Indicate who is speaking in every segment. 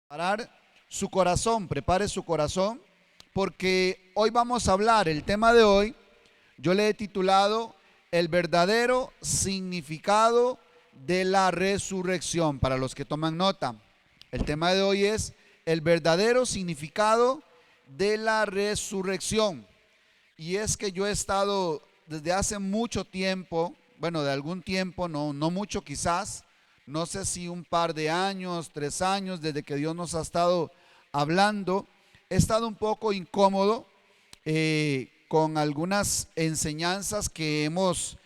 Speaker 1: Preparar su corazón, prepare su corazón, porque hoy vamos a hablar, el tema de hoy, yo le he titulado El verdadero significado de la resurrección, para los que toman nota. El tema de hoy es el verdadero significado de la resurrección. Y es que yo he estado desde hace mucho tiempo, bueno, de algún tiempo, no mucho quizás, no sé si un par de años, 3 años, desde que Dios nos ha estado hablando, he estado un poco incómodo con algunas enseñanzas que hemos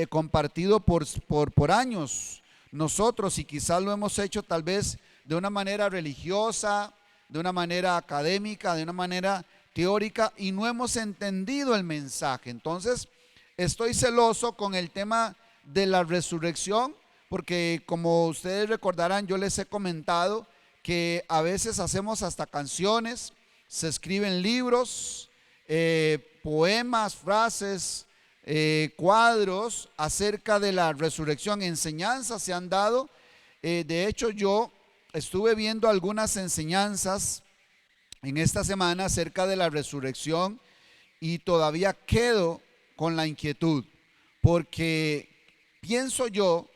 Speaker 1: compartido por años nosotros, y quizás lo hemos hecho tal vez de una manera religiosa, de una manera académica, de una manera teórica, y no hemos entendido el mensaje. Entonces, estoy celoso con el tema de la resurrección, porque como ustedes recordarán, yo les he comentado que a veces hacemos hasta canciones, se escriben libros, poemas, frases, cuadros acerca de la resurrección, enseñanzas se han dado. De hecho, yo estuve viendo algunas enseñanzas en esta semana acerca de la resurrección y todavía quedo con la inquietud, porque pienso yo,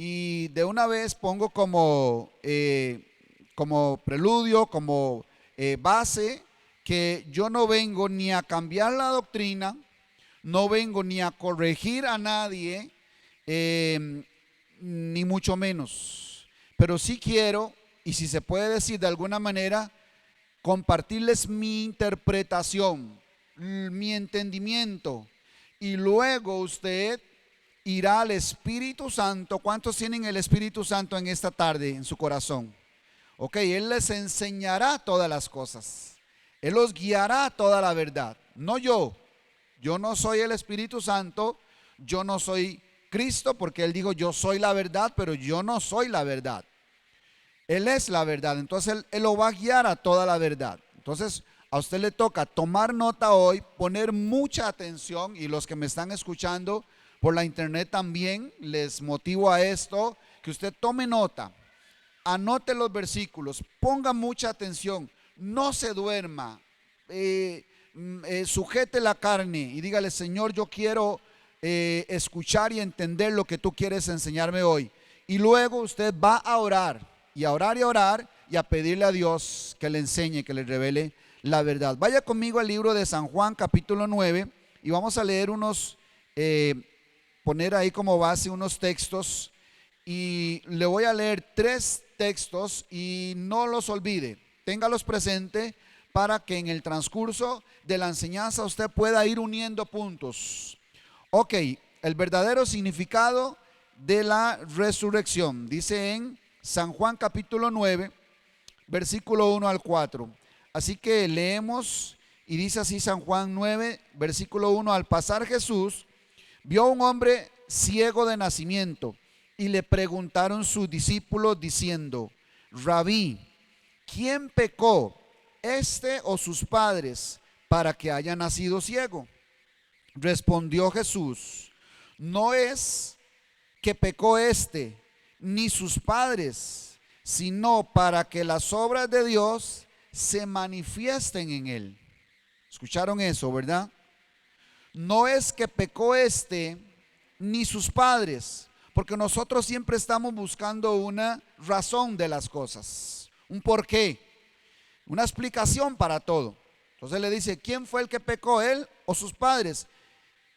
Speaker 1: y de una vez pongo como preludio, como base, que yo no vengo ni a cambiar la doctrina, no vengo ni a corregir a nadie, ni mucho menos. Pero sí quiero, y si se puede decir de alguna manera, compartirles mi interpretación, mi entendimiento, y luego usted irá al Espíritu Santo. ¿Cuántos tienen el Espíritu Santo en esta tarde en su corazón? Ok, Él les enseñará todas las cosas. Él los guiará a toda la verdad. No yo. Yo no soy el Espíritu Santo. Yo no soy Cristo, porque Él dijo, yo soy la verdad, pero yo no soy la verdad. Él es la verdad. Entonces Él lo va a guiar a toda la verdad. Entonces a usted le toca tomar nota hoy, poner mucha atención, y los que me están escuchando por la internet también, les motivo a esto, que usted tome nota, anote los versículos, ponga mucha atención, no se duerma, sujete la carne y dígale, Señor, yo quiero escuchar y entender lo que tú quieres enseñarme hoy. Y luego usted va a orar, y a orar y a orar, y a pedirle a Dios que le enseñe, que le revele la verdad. Vaya conmigo al libro de San Juan, capítulo 9, y vamos a leer poner ahí como base unos textos, y le voy a leer 3 textos y no los olvide, téngalos presente para que en el transcurso de la enseñanza usted pueda ir uniendo puntos. Ok, el verdadero significado de la resurrección dice en San Juan capítulo 9, versículo 1 al 4. Así que leemos, y dice así San Juan 9, versículo 1: al pasar Jesús vio a un hombre ciego de nacimiento, y le preguntaron sus discípulos diciendo, Rabí, ¿quién pecó, este o sus padres, para que haya nacido ciego? Respondió Jesús, no es que pecó este ni sus padres, sino para que las obras de Dios se manifiesten en él. ¿Escucharon eso, verdad? No es que pecó este ni sus padres, porque nosotros siempre estamos buscando una razón de las cosas, un porqué, una explicación para todo. Entonces le dice, ¿quién fue el que pecó, él o sus padres?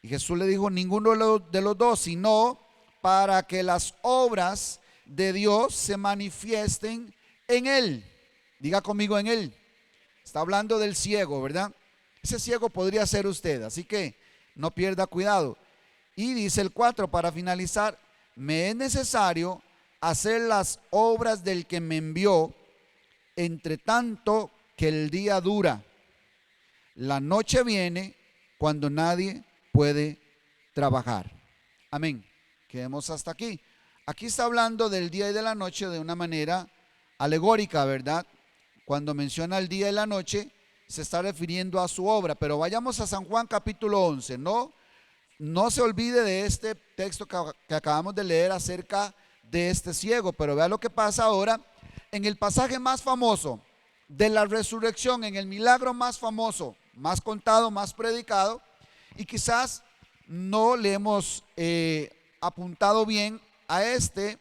Speaker 1: Y Jesús le dijo, ninguno de los dos, sino para que las obras de Dios se manifiesten en él. Diga conmigo, en él. Está hablando del ciego, ¿verdad? Ese ciego podría ser usted, así que no pierda cuidado. Y dice el 4, para finalizar, me es necesario hacer las obras del que me envió, entre tanto que el día dura. La noche viene cuando nadie puede trabajar. Amén. Quedemos hasta aquí. Aquí está hablando del día y de la noche de una manera alegórica, ¿verdad? Cuando menciona el día y la noche, se está refiriendo a su obra. Pero vayamos a San Juan capítulo 11. No se olvide de este texto que acabamos de leer acerca de este ciego. Pero vea lo que pasa ahora en el pasaje más famoso de la resurrección, en el milagro más famoso, más contado, más predicado, y quizás no le hemos apuntado bien a este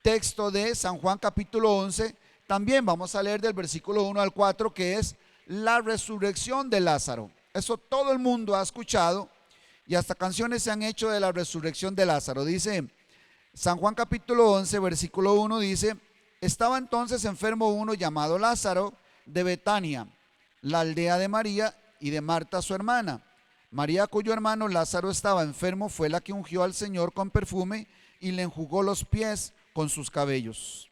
Speaker 1: texto de San Juan capítulo 11. También vamos a leer del versículo 1 al 4, que es la resurrección de Lázaro. Eso todo el mundo ha escuchado y hasta canciones se han hecho de la resurrección de Lázaro. Dice San Juan capítulo 11, versículo 1, dice: estaba entonces enfermo uno llamado Lázaro de Betania, la aldea de María y de Marta su hermana. María, cuyo hermano Lázaro estaba enfermo, fue la que ungió al Señor con perfume y le enjugó los pies con sus cabellos.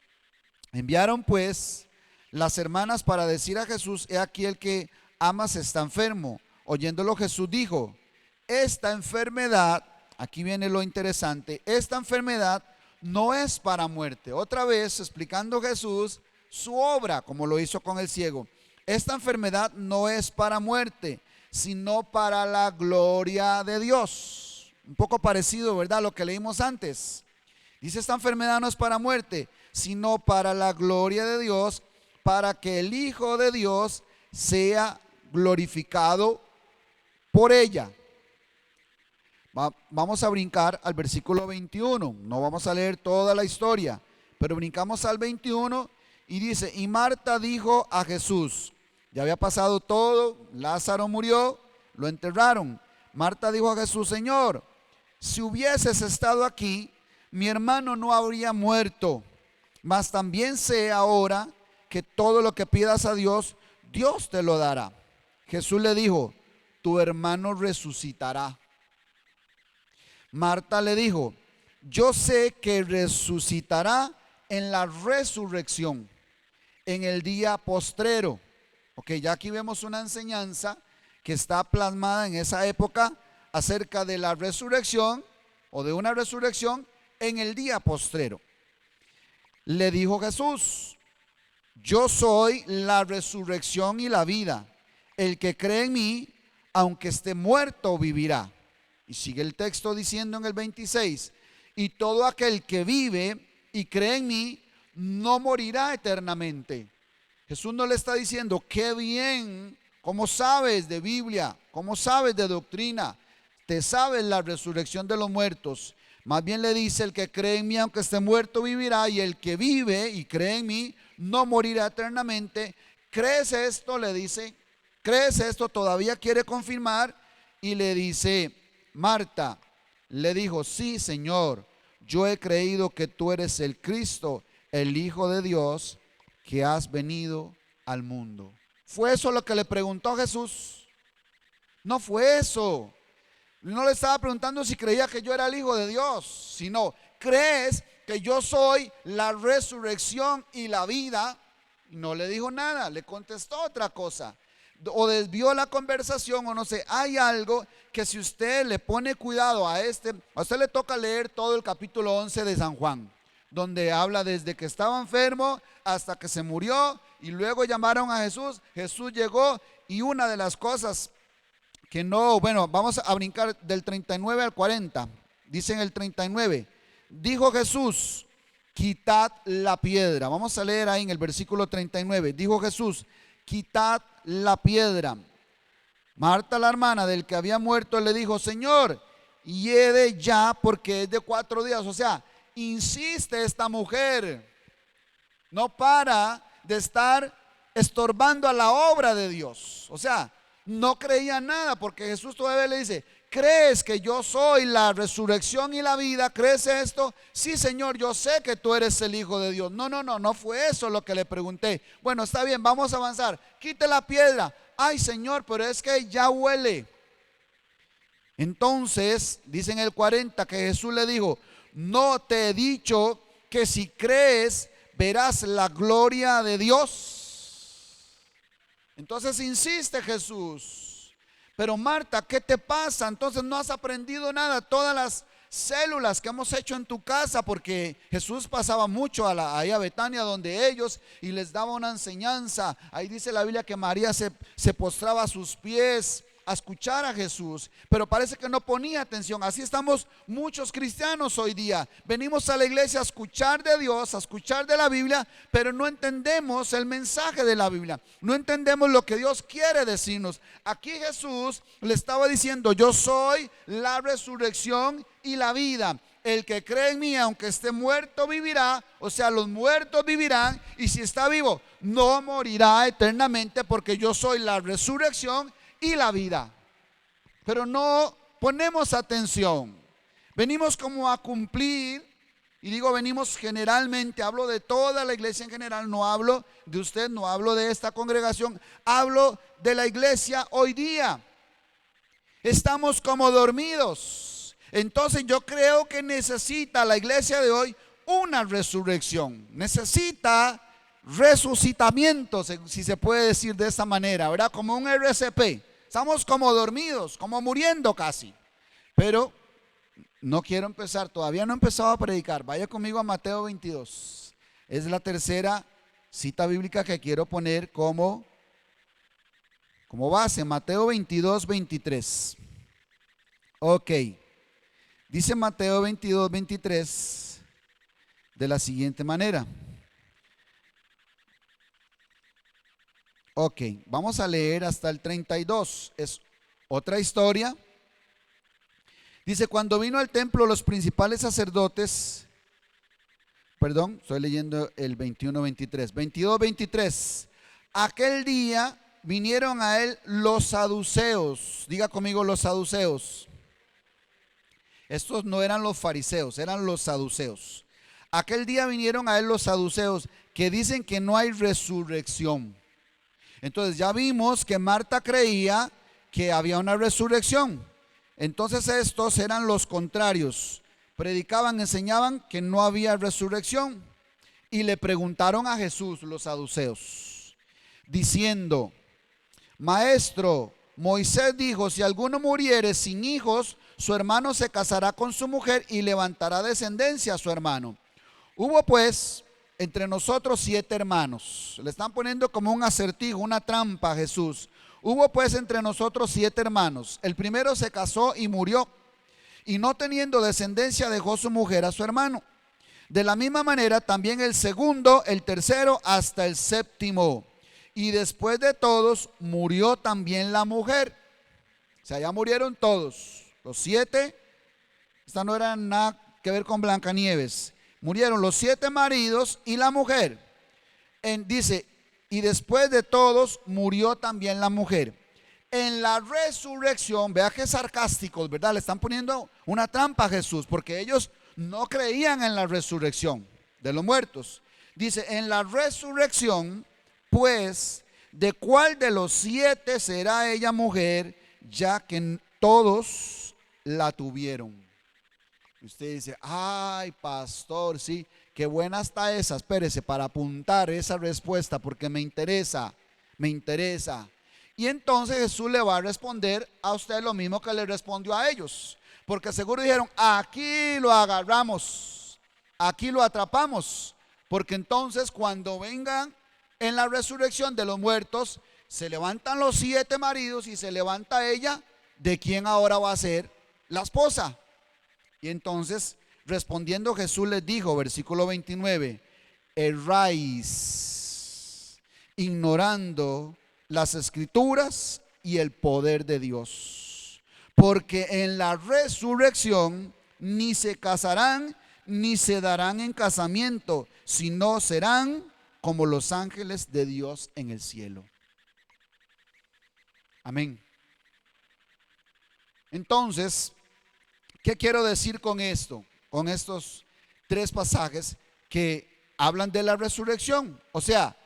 Speaker 1: Enviaron pues las hermanas para decir a Jesús: he aquí el que amas está enfermo. Oyéndolo, Jesús dijo: esta enfermedad, aquí viene lo interesante, esta enfermedad no es para muerte. Otra vez explicando Jesús su obra, como lo hizo con el ciego. Esta enfermedad no es para muerte, sino para la gloria de Dios. Un poco parecido, ¿verdad?, a lo que leímos antes. Dice: esta enfermedad no es para muerte, sino para la gloria de Dios, para que el Hijo de Dios sea glorificado por ella. Vamos a brincar al versículo 21. No vamos a leer toda la historia, pero brincamos al 21 y dice: y Marta dijo a Jesús, ya había pasado todo, Lázaro murió, lo enterraron. Marta dijo a Jesús: Señor, si hubieses estado aquí, mi hermano no habría muerto. Mas también sé ahora que todo lo que pidas a Dios, Dios te lo dará. Jesús le dijo: tu hermano resucitará. Marta le dijo: yo sé que resucitará en la resurrección, en el día postrero. Ok, ya aquí vemos una enseñanza que está plasmada en esa época acerca de la resurrección o de una resurrección en el día postrero. Le dijo Jesús: yo soy la resurrección y la vida. El que cree en mí, aunque esté muerto, vivirá. Y sigue el texto diciendo en el 26: y todo aquel que vive y cree en mí no morirá eternamente. Jesús no le está diciendo: qué bien, ¿cómo sabes de Biblia? ¿Cómo sabes de doctrina? Te sabes la resurrección de los muertos. Más bien le dice: el que cree en mí, aunque esté muerto, vivirá. Y el que vive y cree en mí no morirá eternamente. ¿Crees esto?, le dice. ¿Crees esto? Todavía quiere confirmar. Y le dice Marta, le dijo: sí, Señor, yo he creído que tú eres el Cristo, el Hijo de Dios, que has venido al mundo. ¿Fue eso lo que le preguntó Jesús? No fue eso. No le estaba preguntando si creía que yo era el Hijo de Dios, sino: ¿crees que yo soy la resurrección y la vida? No le dijo nada, le contestó otra cosa. O desvió la conversación, o no sé. Hay algo que, si usted le pone cuidado a usted le toca leer todo el capítulo 11 de San Juan, donde habla desde que estaba enfermo hasta que se murió, y luego llamaron a Jesús. Jesús llegó, y una de las cosas que no, bueno, vamos a brincar del 39 al 40. Dice en el 39: dijo Jesús: quitad la piedra. Vamos a leer ahí en el versículo 39. Dijo Jesús: quitad la piedra. Marta, la hermana del que había muerto, le dijo: Señor, hiede ya, porque es de 4 días. O sea, insiste esta mujer, no para de estar estorbando a la obra de Dios. O sea, no creía nada, porque Jesús todavía le dice: ¿crees que yo soy la resurrección y la vida? ¿Crees esto? Sí, Señor, yo sé que tú eres el Hijo de Dios. No fue eso lo que le pregunté. Bueno, está bien, vamos a avanzar. Quite la piedra. Ay, Señor, pero es que ya huele. Entonces, dice en el 40 que Jesús le dijo: ¿no te he dicho que si crees verás la gloria de Dios? Entonces insiste Jesús: pero Marta, ¿qué te pasa? Entonces no has aprendido nada. Todas las células que hemos hecho en tu casa, porque Jesús pasaba mucho ahí a Betania donde ellos, y les daba una enseñanza. Ahí dice la Biblia que María se postraba a sus pies a escuchar a Jesús, pero parece que no ponía atención. Así estamos muchos cristianos hoy día. Venimos a la iglesia a escuchar de Dios, a escuchar de la Biblia, pero no entendemos el mensaje de la Biblia. No entendemos lo que Dios quiere decirnos. Aquí Jesús le estaba diciendo: yo soy la resurrección y la vida. El que cree en mí, aunque esté muerto, vivirá. O sea, los muertos vivirán, y si está vivo, no morirá eternamente, porque yo soy la resurrección y la vida. Pero no ponemos atención. Venimos como a cumplir, y digo venimos generalmente, hablo de toda la iglesia en general, no hablo de usted, no hablo de esta congregación, hablo de la iglesia hoy día. Estamos como dormidos. Entonces yo creo que necesita la iglesia de hoy una resurrección. Necesita resucitamiento, si se puede decir de esta manera, ¿verdad? Como un RCP. Estamos como dormidos, como muriendo casi. Pero no quiero empezar, todavía no he empezado a predicar. Vaya conmigo a Mateo 22. Es la tercera cita bíblica que quiero poner como base. Mateo 22, 23. Ok. Dice Mateo 22, 23 de la siguiente manera. Ok, vamos a leer hasta el 32. Es otra historia. Dice: cuando vino al templo los principales sacerdotes, perdón, estoy leyendo el 21, 23. 22, 23. Aquel día vinieron a él los saduceos. Diga conmigo, los saduceos. Estos no eran los fariseos, eran los saduceos. Aquel día vinieron a él los saduceos, que dicen que no hay resurrección. Entonces ya vimos que Marta creía que había una resurrección. Entonces estos eran los contrarios. Predicaban, enseñaban que no había resurrección. Y le preguntaron a Jesús los saduceos, diciendo: Maestro, Moisés dijo: si alguno muriere sin hijos, su hermano se casará con su mujer y levantará descendencia a su hermano. Hubo pues entre nosotros 7 hermanos. Le están poniendo como un acertijo, una trampa a Jesús. Hubo pues entre nosotros 7 hermanos. El primero se casó y murió, y no teniendo descendencia dejó su mujer a su hermano. De la misma manera también el segundo, el tercero, hasta el séptimo. Y después de todos murió también la mujer. O sea, ya murieron todos. Los 7, esta no era nada que ver con Blancanieves. Murieron los 7 maridos y la mujer. Dice: y después de todos murió también la mujer. En la resurrección, vea que sarcásticos, ¿verdad? Le están poniendo una trampa a Jesús, porque ellos no creían en la resurrección de los muertos. Dice: en la resurrección, pues, ¿de cuál de los 7 será ella mujer, ya que todos la tuvieron? Usted dice: ay, pastor, sí, qué buena está esa. Espérese para apuntar esa respuesta, porque me interesa. Y entonces Jesús le va a responder a usted lo mismo que le respondió a ellos, porque seguro dijeron: aquí lo agarramos, aquí lo atrapamos, porque entonces cuando vengan en la resurrección de los muertos, se levantan los 7 maridos y se levanta ella, ¿de quién ahora va a ser la esposa? Y entonces, respondiendo, Jesús les dijo, versículo 29: erráis, ignorando las escrituras y el poder de Dios, porque en la resurrección ni se casarán ni se darán en casamiento, sino serán como los ángeles de Dios en el cielo. Amén. Entonces, ¿qué quiero decir con esto? Con estos 3 pasajes que hablan de la resurrección. O sea,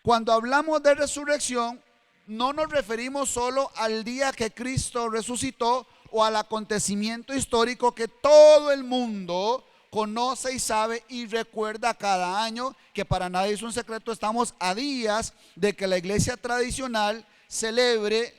Speaker 1: cuando hablamos de resurrección, no nos referimos solo al día que Cristo resucitó o al acontecimiento histórico que todo el mundo conoce y sabe y recuerda cada año, que para nadie es un secreto. Estamos a días de que la iglesia tradicional celebre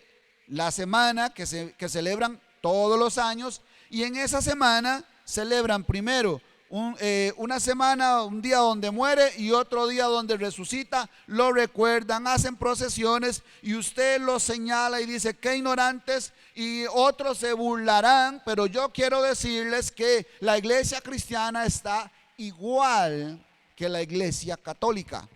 Speaker 1: la semana que celebran todos los años, y en esa semana celebran primero una semana, un día donde muere y otro día donde resucita, lo recuerdan, hacen procesiones y usted los señala y dice qué ignorantes, y otros se burlarán, pero yo quiero decirles que la iglesia cristiana está igual que la iglesia católica.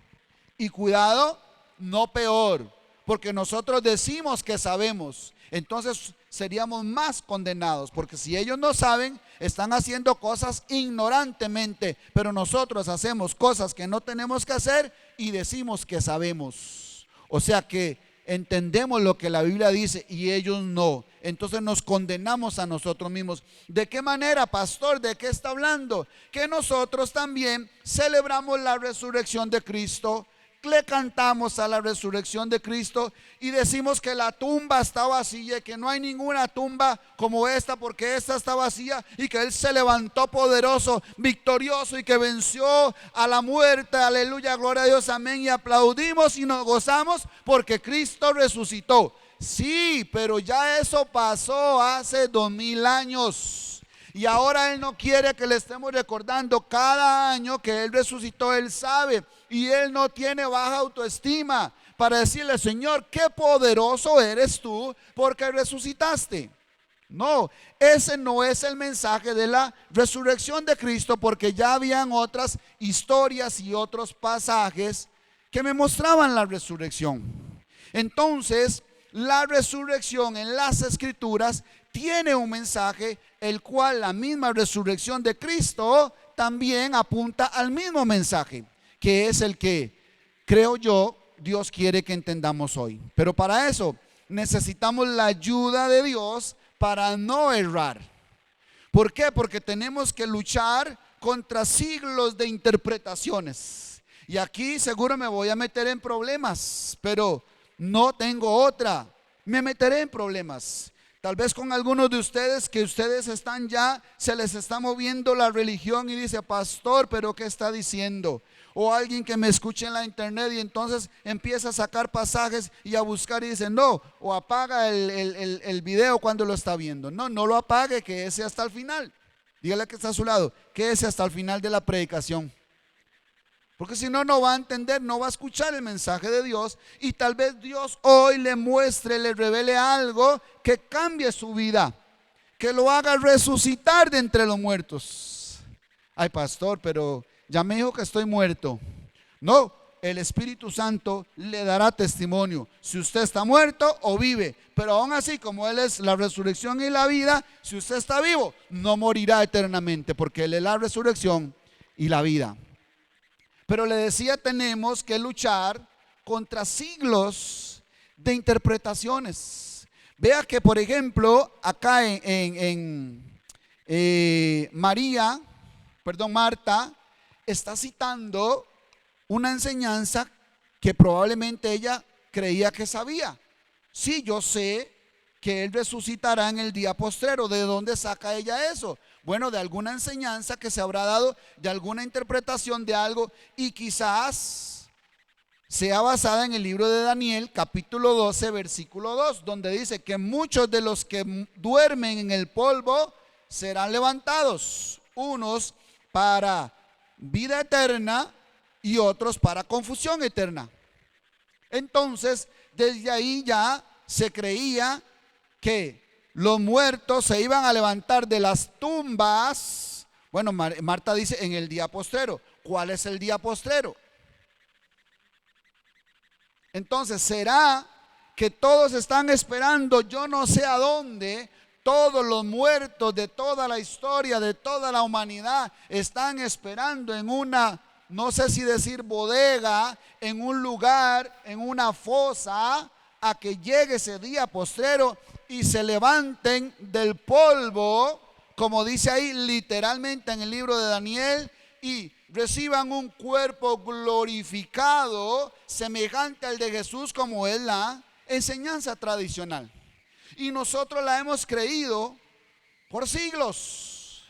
Speaker 1: Y cuidado, no peor, porque nosotros decimos que sabemos, entonces seríamos más condenados, porque si ellos no saben, están haciendo cosas ignorantemente, pero nosotros hacemos cosas que no tenemos que hacer y decimos que sabemos. O sea que entendemos lo que la Biblia dice y ellos no. Entonces nos condenamos a nosotros mismos. ¿De qué manera, pastor? ¿De qué está hablando? Que nosotros también celebramos la resurrección de Cristo, le cantamos a la resurrección de Cristo y decimos que la tumba está vacía y que no hay ninguna tumba como esta, porque esta está vacía y que Él se levantó poderoso, victorioso, y que venció a la muerte. Aleluya, gloria a Dios, amén. Y aplaudimos y nos gozamos porque Cristo resucitó. Sí, pero ya eso pasó hace 2000 años. Y ahora Él no quiere que le estemos recordando cada año que Él resucitó. Él sabe y Él no tiene baja autoestima para decirle: Señor, qué poderoso eres tú porque resucitaste. No, ese no es el mensaje de la resurrección de Cristo, porque ya habían otras historias y otros pasajes que me mostraban la resurrección. Entonces, la resurrección en las Escrituras tiene un mensaje, el cual la misma resurrección de Cristo también apunta al mismo mensaje, que es el que, creo yo, Dios quiere que entendamos hoy. Pero para eso necesitamos la ayuda de Dios para no errar. ¿Por qué? Porque tenemos que luchar contra siglos de interpretaciones. Y aquí seguro me voy a meter en problemas, pero no tengo otra. Me meteré en problemas. Tal vez con algunos de ustedes que ustedes están ya, se les está moviendo la religión y dice: pastor, pero ¿qué está diciendo? O alguien que me escuche en la internet y entonces empieza a sacar pasajes y a buscar y dice: no, o apaga el video cuando lo está viendo. No, no lo apague, que ese hasta el final. Dígale que está a su lado, que ese hasta el final de la predicación. Porque si no, no va a entender, no va a escuchar el mensaje de Dios. Y tal vez Dios hoy le muestre, le revele algo que cambie su vida, que lo haga resucitar de entre los muertos. Ay, pastor, pero ya me dijo que estoy muerto. No, el Espíritu Santo le dará testimonio si usted está muerto o vive. Pero aún así, como Él es la resurrección y la vida, si usted está vivo, no morirá eternamente, porque Él es la resurrección y la vida. Pero le decía, tenemos que luchar contra siglos de interpretaciones. Vea que, por ejemplo, acá Marta está citando una enseñanza que probablemente ella creía que sabía. Sí, yo sé que Él resucitará en el día postrero. ¿De dónde saca ella eso? Bueno, de alguna enseñanza que se habrá dado, de alguna interpretación de algo, y quizás sea basada en el libro de Daniel, capítulo 12, versículo 2, donde dice que muchos de los que duermen en el polvo serán levantados, unos para vida eterna y otros para confusión eterna. Entonces, desde ahí ya se creía que los muertos se iban a levantar de las tumbas. Bueno, Marta dice en el día postrero. ¿Cuál es el día postrero? Entonces, ¿será que todos están esperando, yo no sé a dónde? Todos los muertos de toda la historia, de toda la humanidad, están esperando en una, no sé si decir bodega, en un lugar, en una fosa, a que llegue ese día postrero y se levanten del polvo, como dice ahí literalmente en el libro de Daniel, y reciban un cuerpo glorificado semejante al de Jesús, como es la enseñanza tradicional. Y nosotros la hemos creído por siglos.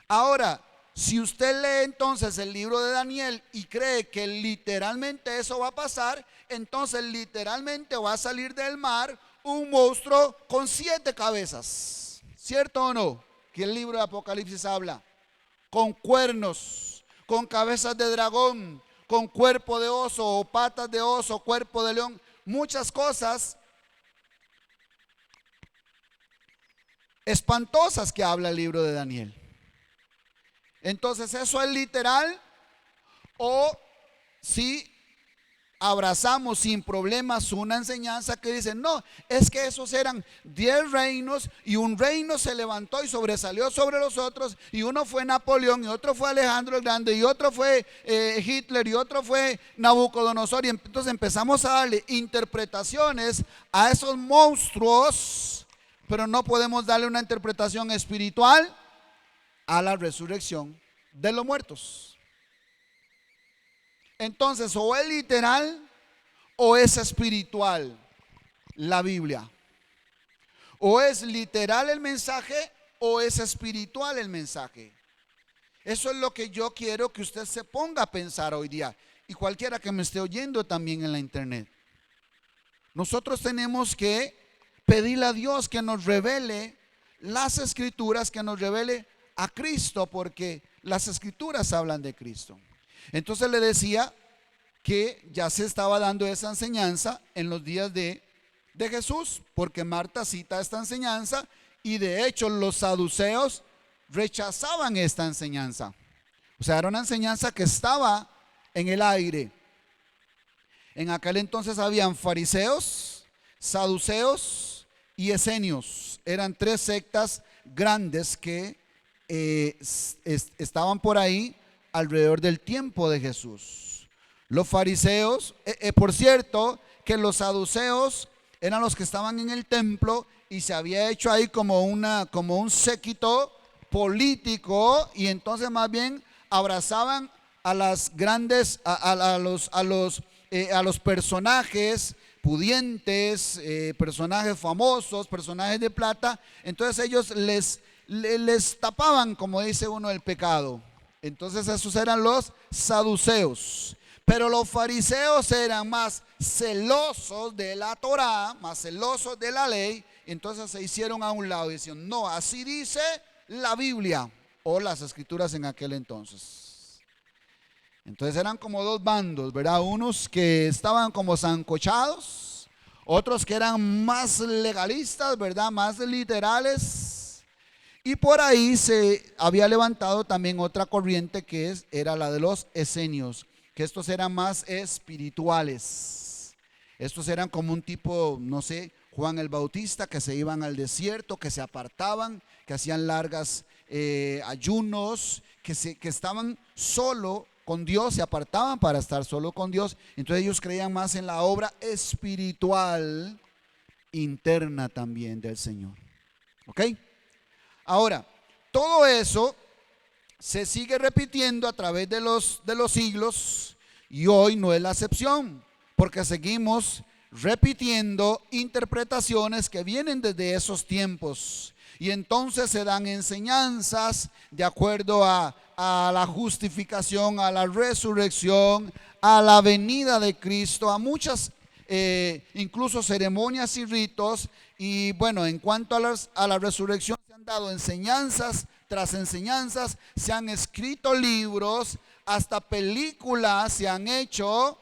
Speaker 1: Ahora, si usted lee entonces el libro de Daniel y cree que literalmente eso va a pasar, entonces literalmente va a salir del mar un monstruo con 7 cabezas. ¿Cierto o no? Que el libro de Apocalipsis habla. con cuernos, con cabezas de dragón, con cuerpo de oso o patas de oso, cuerpo de león, muchas cosas espantosas que habla el libro de Daniel. Entonces, ¿eso es literal? O si abrazamos sin problemas una enseñanza que dice, no, es que esos eran 10 reinos y un reino se levantó y sobresalió sobre los otros, y uno fue Napoleón y otro fue Alejandro el Grande y otro fue Hitler y otro fue Nabucodonosor, y entonces empezamos a darle interpretaciones a esos monstruos, pero no podemos darle una interpretación espiritual a la resurrección de los muertos. Entonces, o es literal o es espiritual la Biblia. O es literal el mensaje o es espiritual el mensaje. Eso es lo que yo quiero que usted se ponga a pensar hoy día, y cualquiera que me esté oyendo también en la internet. Nosotros tenemos que pedirle a Dios que nos revele las escrituras, que nos revele a Cristo, porque las escrituras hablan de Cristo. Entonces le decía que ya se estaba dando esa enseñanza en los días de Jesús, porque Marta cita esta enseñanza, y de hecho los saduceos rechazaban esta enseñanza. O sea, era una enseñanza que estaba en el aire. En aquel entonces habían fariseos, saduceos y esenios. Eran 3 sectas grandes que estaban por ahí alrededor del tiempo de Jesús. Los fariseos, por cierto, que los saduceos eran los que estaban en el templo, y se había hecho ahí como un séquito político, y entonces más bien abrazaban a las grandes, a los personajes pudientes, personajes famosos, personajes de plata. Entonces ellos les tapaban, como dice uno, el pecado. Entonces esos eran los saduceos. Pero los fariseos eran más celosos de la Torá, más celosos de la ley. Entonces se hicieron a un lado y decían, no, así dice la Biblia o las escrituras en aquel entonces. Entonces eran como 2 bandos, ¿verdad? Unos que estaban como sancochados, otros que eran más legalistas, ¿verdad? Más literales. Y por ahí se había levantado también otra corriente que era la de los esenios, que estos eran más espirituales. Estos eran como un tipo, no sé, Juan el Bautista, que se iban al desierto, que se apartaban, que hacían largas ayunos, que estaban solo con Dios, se apartaban para estar solo con Dios. Entonces ellos creían más en la obra espiritual interna también del Señor. ¿Ok? Ahora, todo eso se sigue repitiendo a través de los siglos, y hoy no es la excepción, porque seguimos repitiendo interpretaciones que vienen desde esos tiempos, y entonces se dan enseñanzas de acuerdo a la justificación, a la resurrección, a la venida de Cristo, a muchas incluso ceremonias y ritos. Y bueno, en cuanto a la resurrección, se han dado enseñanzas tras enseñanzas, se han escrito libros, hasta películas se han hecho,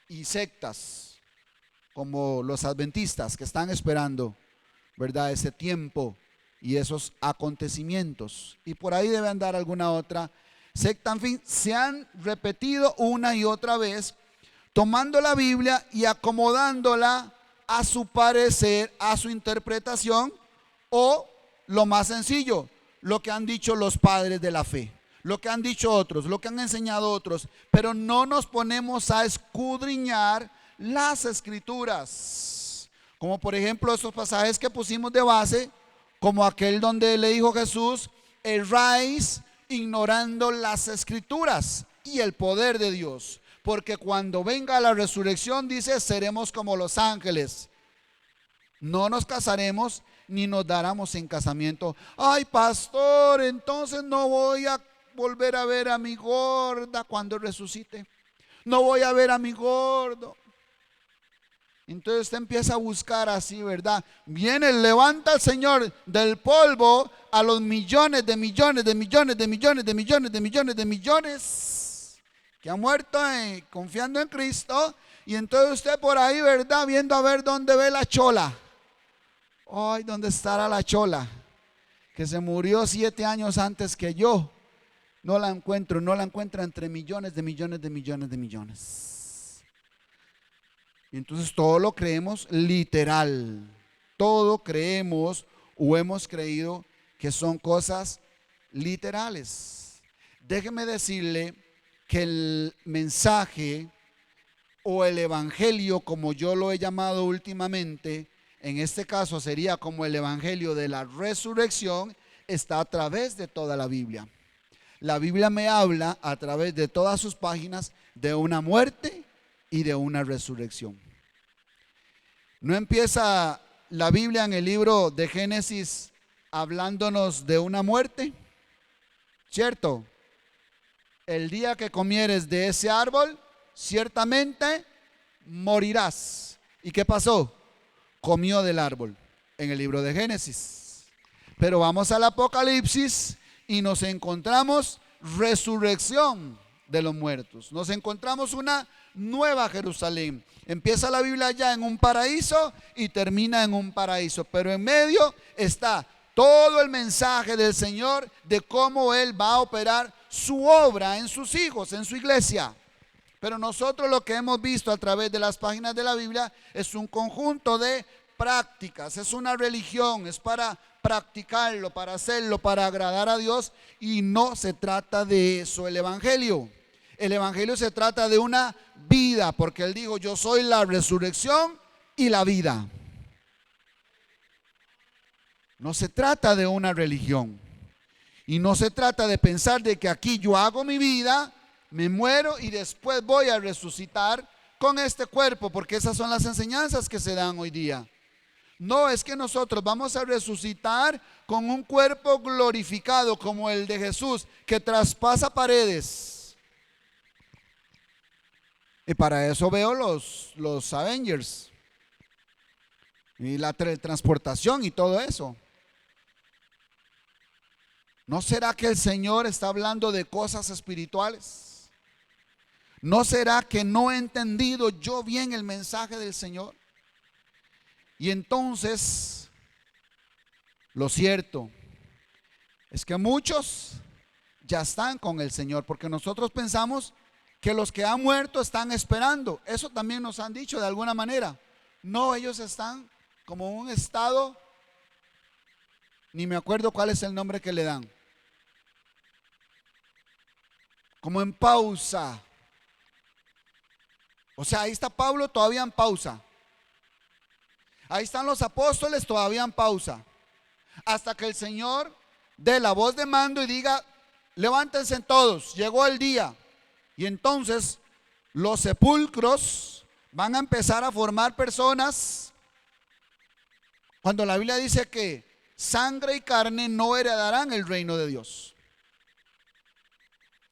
Speaker 1: y sectas como los adventistas que están esperando, ¿verdad?, ese tiempo y esos acontecimientos. Y por ahí debe andar alguna otra secta. En fin, se han repetido una y otra vez, tomando la Biblia y acomodándola a su parecer, a su interpretación, o lo más sencillo, lo que han dicho los padres de la fe, lo que han dicho otros, lo que han enseñado otros, pero no nos ponemos a escudriñar las escrituras, como por ejemplo estos pasajes que pusimos de base, como aquel donde le dijo Jesús, erráis ignorando las escrituras y el poder de Dios, porque cuando venga la resurrección, dice, seremos como los ángeles, no nos casaremos ni nos daremos en casamiento. Ay, pastor, entonces no voy a volver a ver a mi gorda cuando resucite, no voy a ver a mi gordo. Entonces usted empieza a buscar así, ¿verdad? Viene, levanta al Señor del polvo a los millones de millones de millones de millones de millones de millones de millones que han muerto confiando en Cristo. Y entonces usted por ahí, ¿verdad? Viendo a ver dónde ve la chola. Ay, ¿dónde estará la chola? Que se murió 7 años antes que yo. No la encuentro entre millones de millones de millones de millones. Y entonces todo lo creemos literal. Todo creemos o hemos creído que son cosas literales. Déjeme decirle que el mensaje o el evangelio, como yo lo he llamado últimamente, en este caso sería como el evangelio de la resurrección, está a través de toda la Biblia. La Biblia me habla a través de todas sus páginas de una muerte y de una resurrección. ¿No empieza la Biblia en el libro de Génesis hablándonos de una muerte? ¿Cierto? El día que comieres de ese árbol, ciertamente morirás. ¿Y qué pasó? Comió del árbol en el libro de Génesis. Pero vamos al Apocalipsis y nos encontramos resurrección de los muertos. Nos encontramos una nueva Jerusalén. Empieza la Biblia ya en un paraíso y termina en un paraíso. Pero en medio está todo el mensaje del Señor de cómo Él va a operar su obra en sus hijos, en su iglesia. Pero nosotros lo que hemos visto a través de las páginas de la Biblia es un conjunto de prácticas, es una religión, es para practicarlo, para hacerlo, para agradar a Dios, y no se trata de eso el evangelio. El evangelio se trata de una vida, porque Él dijo: yo soy la resurrección y la vida. No se trata de una religión, y no se trata de pensar de que aquí yo hago mi vida, me muero y después voy a resucitar con este cuerpo, porque esas son las enseñanzas que se dan hoy día. No, es que nosotros vamos a resucitar con un cuerpo glorificado como el de Jesús, que traspasa paredes. Y para eso veo los Avengers y la transportación y todo eso. ¿No será que el Señor está hablando de cosas espirituales? ¿No será que no he entendido yo bien el mensaje del Señor? Y entonces, lo cierto es que muchos ya están con el Señor, porque nosotros pensamos que los que han muerto están esperando. Eso también nos han dicho de alguna manera. No, ellos están como en un estado, ni me acuerdo cuál es el nombre que le dan, como en pausa. O sea, ahí está Pablo todavía en pausa. Ahí están los apóstoles todavía en pausa. Hasta que el Señor dé la voz de mando y diga: levántense todos, llegó el día. Y entonces los sepulcros van a empezar a formar personas. Cuando la Biblia dice que sangre y carne no heredarán el reino de Dios.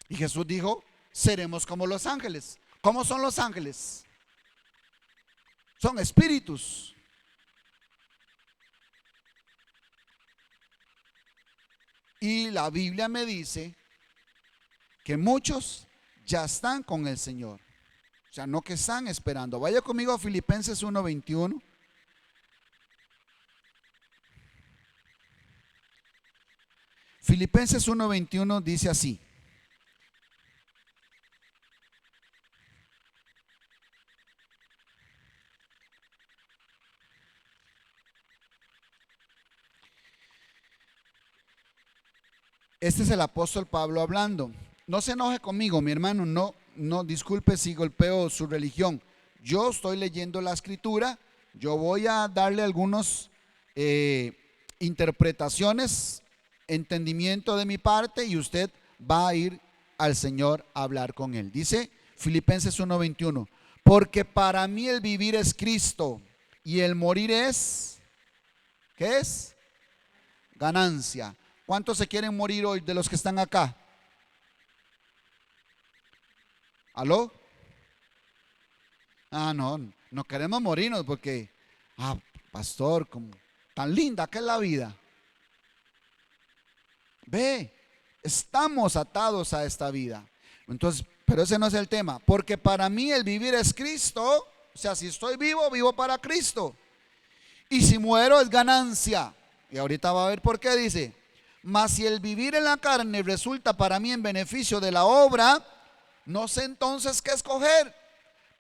Speaker 1: Y Jesús dijo: seremos como los ángeles. ¿Cómo son los ángeles? Son espíritus. Y la Biblia me dice que muchos ya están con el Señor. O sea, no que están esperando. Vaya conmigo a Filipenses 1:21. Filipenses 1:21 dice así: este es el apóstol Pablo hablando. No se enoje conmigo, mi hermano, no disculpe si golpeo su religión. Yo estoy leyendo la escritura, yo voy a darle algunas interpretaciones, entendimiento de mi parte, y usted va a ir al Señor a hablar con Él. Dice Filipenses 1:21: porque para mí el vivir es Cristo y el morir es, ¿qué es? Ganancia. ¿Cuántos se quieren morir hoy de los que están acá? ¿Aló? Ah, no, No queremos morirnos porque, pastor, como tan linda que es la vida. Ve, estamos atados a esta vida. Entonces, pero ese no es el tema, porque para mí el vivir es Cristo. O sea, si estoy vivo, vivo para Cristo. Y si muero es ganancia. Y ahorita va a ver por qué dice: mas si el vivir en la carne resulta para mí en beneficio de la obra, no sé entonces qué escoger.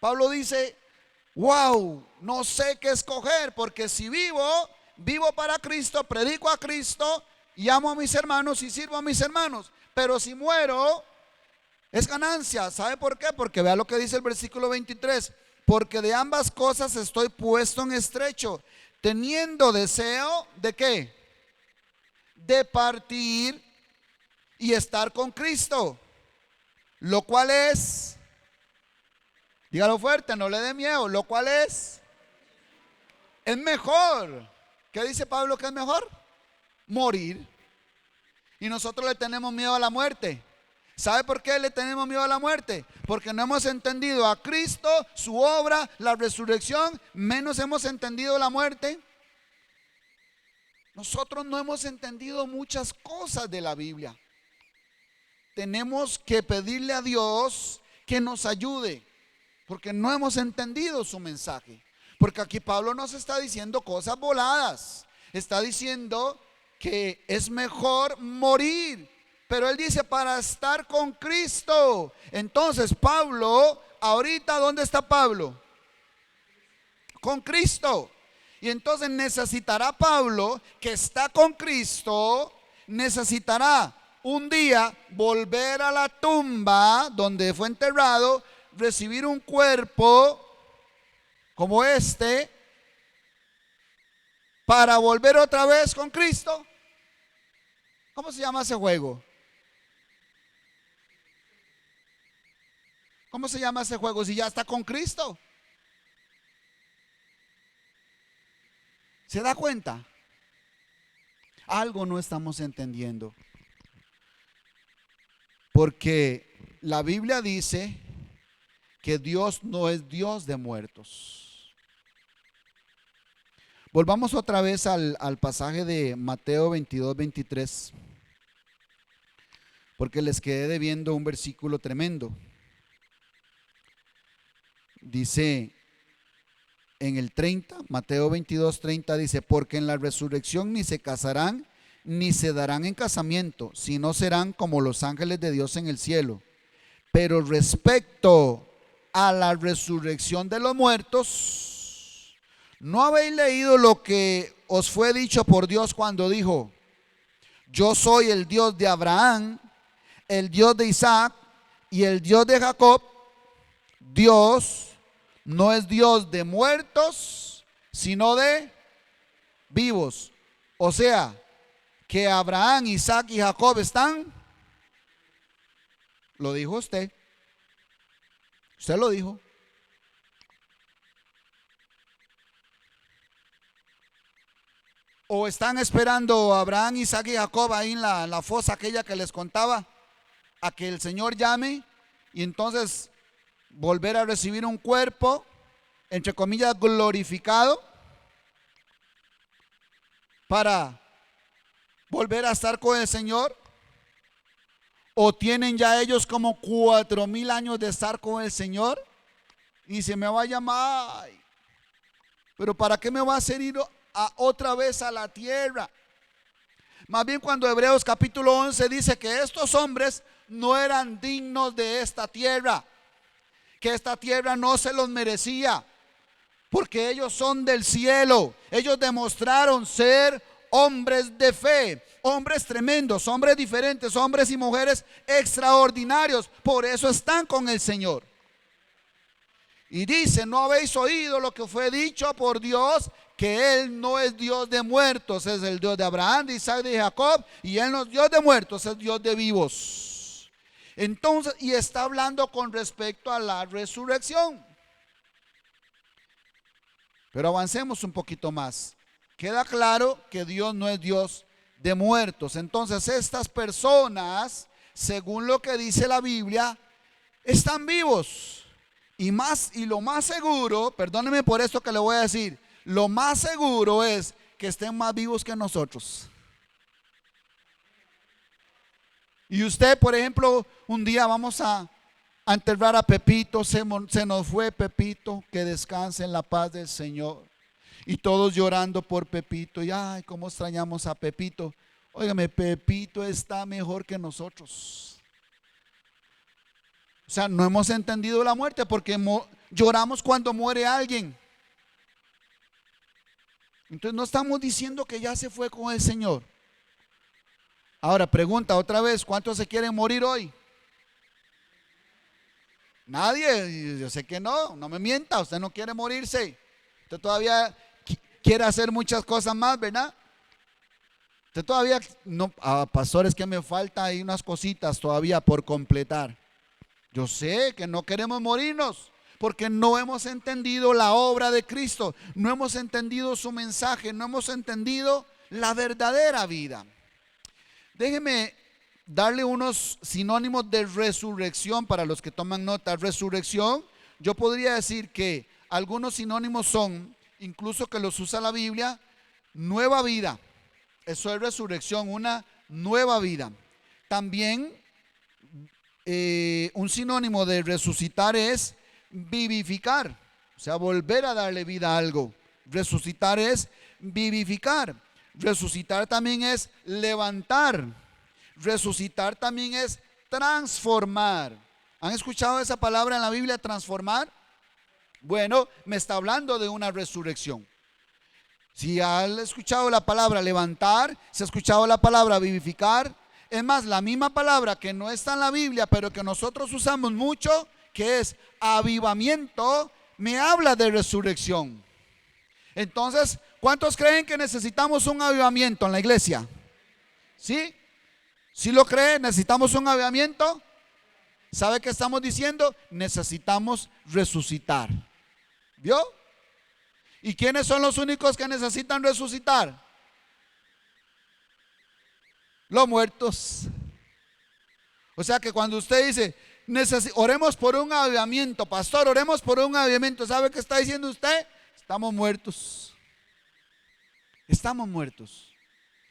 Speaker 1: Pablo dice: wow, no sé qué escoger, porque si vivo, vivo para Cristo, predico a Cristo y amo a mis hermanos y sirvo a mis hermanos. Pero si muero, es ganancia. ¿Sabe por qué? Porque vea lo que dice el versículo 23: porque de ambas cosas estoy puesto en estrecho, teniendo deseo de ¿qué? De partir y estar con Cristo, lo cual es, dígalo fuerte, no le dé miedo, lo cual es mejor. ¿Qué dice Pablo que es mejor? Morir. Y nosotros le tenemos miedo a la muerte. ¿Sabe por qué le tenemos miedo a la muerte? Porque no hemos entendido a Cristo, su obra, la resurrección, menos hemos entendido la muerte. Nosotros no hemos entendido muchas cosas de la Biblia. Tenemos que pedirle a Dios que nos ayude, porque no hemos entendido su mensaje. Porque aquí Pablo nos está diciendo cosas voladas. Está diciendo que es mejor morir. Pero él dice para estar con Cristo. Entonces Pablo, ahorita ¿dónde está Pablo? Con Cristo. Y entonces necesitará Pablo, que está con Cristo, necesitará un día volver a la tumba donde fue enterrado, recibir un cuerpo como este, para volver otra vez con Cristo. ¿Cómo se llama ese juego? ¿Cómo se llama ese juego si ya está con Cristo? ¿Se da cuenta? Algo no estamos entendiendo. Porque la Biblia dice que Dios no es Dios de muertos. Volvamos otra vez al pasaje de Mateo 22-23, porque les quedé debiendo un versículo tremendo. Dice en el 30, Mateo 22:30 dice: porque en la resurrección ni se casarán ni se darán en casamiento, sino serán como los ángeles de Dios en el cielo. Pero respecto a la resurrección de los muertos, ¿no habéis leído lo que os fue dicho por Dios cuando dijo: yo soy el Dios de Abraham, el Dios de Isaac y el Dios de Jacob? Dios no es Dios de muertos, sino de vivos. O sea, que Abraham, Isaac y Jacob están. Lo dijo usted. Usted lo dijo. O están esperando a Abraham, Isaac y Jacob ahí en la fosa aquella que les contaba, a que el Señor llame y entonces volver a recibir un cuerpo, entre comillas, glorificado, para volver a estar con el Señor. O tienen ya ellos como 4,000 años de estar con el Señor y se me va a llamar, pero ¿para qué me va a hacer ir otra vez a la tierra? Más bien, cuando Hebreos capítulo 11 dice que estos hombres no eran dignos de esta tierra, que esta tierra no se los merecía, porque ellos son del cielo. Ellos demostraron ser hombres de fe, hombres tremendos, hombres diferentes, hombres y mujeres extraordinarios. Por eso están con el Señor. Y dice: ¿no habéis oído lo que fue dicho por Dios? Que Él no es Dios de muertos, es el Dios de Abraham, de Isaac y de Jacob. Y Él no es Dios de muertos, es Dios de vivos. Entonces, y está hablando con respecto a la resurrección. Pero avancemos un poquito más. Queda claro que Dios no es Dios de muertos. Entonces, estas personas, según lo que dice la Biblia, están vivos, Y lo más seguro, perdóneme por esto que le voy a decir, lo más seguro es que estén más vivos que nosotros. Y usted, por ejemplo, un día vamos a enterrar a Pepito, se nos fue Pepito, que descanse en la paz del Señor. Y todos llorando por Pepito, y ay, cómo extrañamos a Pepito. Óigame, Pepito está mejor que nosotros. O sea, no hemos entendido la muerte porque lloramos cuando muere alguien. Entonces no estamos diciendo que ya se fue con el Señor. Ahora pregunta otra vez, ¿cuántos se quieren morir hoy? Nadie. Yo sé que no me mienta, usted no quiere morirse. Usted todavía quiere hacer muchas cosas más, ¿verdad? Usted todavía no, pastores, que me falta ahí unas cositas todavía por completar. Yo sé que no queremos morirnos porque no hemos entendido la obra de Cristo, no hemos entendido su mensaje, no hemos entendido la verdadera vida. Déjeme darle unos sinónimos de resurrección para los que toman nota. Resurrección, yo podría decir que algunos sinónimos son, incluso que los usa la Biblia, nueva vida. Eso es resurrección, una nueva vida. También un sinónimo de resucitar es vivificar, o sea, volver a darle vida a algo. Resucitar es vivificar. Resucitar también es levantar. Resucitar también es transformar. ¿Han escuchado esa palabra en la Biblia, transformar? Bueno, me está hablando de una resurrección. Si han escuchado la palabra levantar, si ha escuchado la palabra vivificar, es más, la misma palabra que no está en la Biblia, pero que nosotros usamos mucho, que es avivamiento, me habla de resurrección. Entonces, ¿cuántos creen que necesitamos un avivamiento en la iglesia? ¿Sí? ¿Sí lo creen? ¿Necesitamos un avivamiento? ¿Sabe qué estamos diciendo? Necesitamos resucitar. ¿Vio? ¿Y quiénes son los únicos que necesitan resucitar? Los muertos. O sea que cuando usted dice, oremos por un avivamiento, pastor, oremos por un avivamiento, ¿sabe qué está diciendo usted? Estamos muertos. Estamos muertos.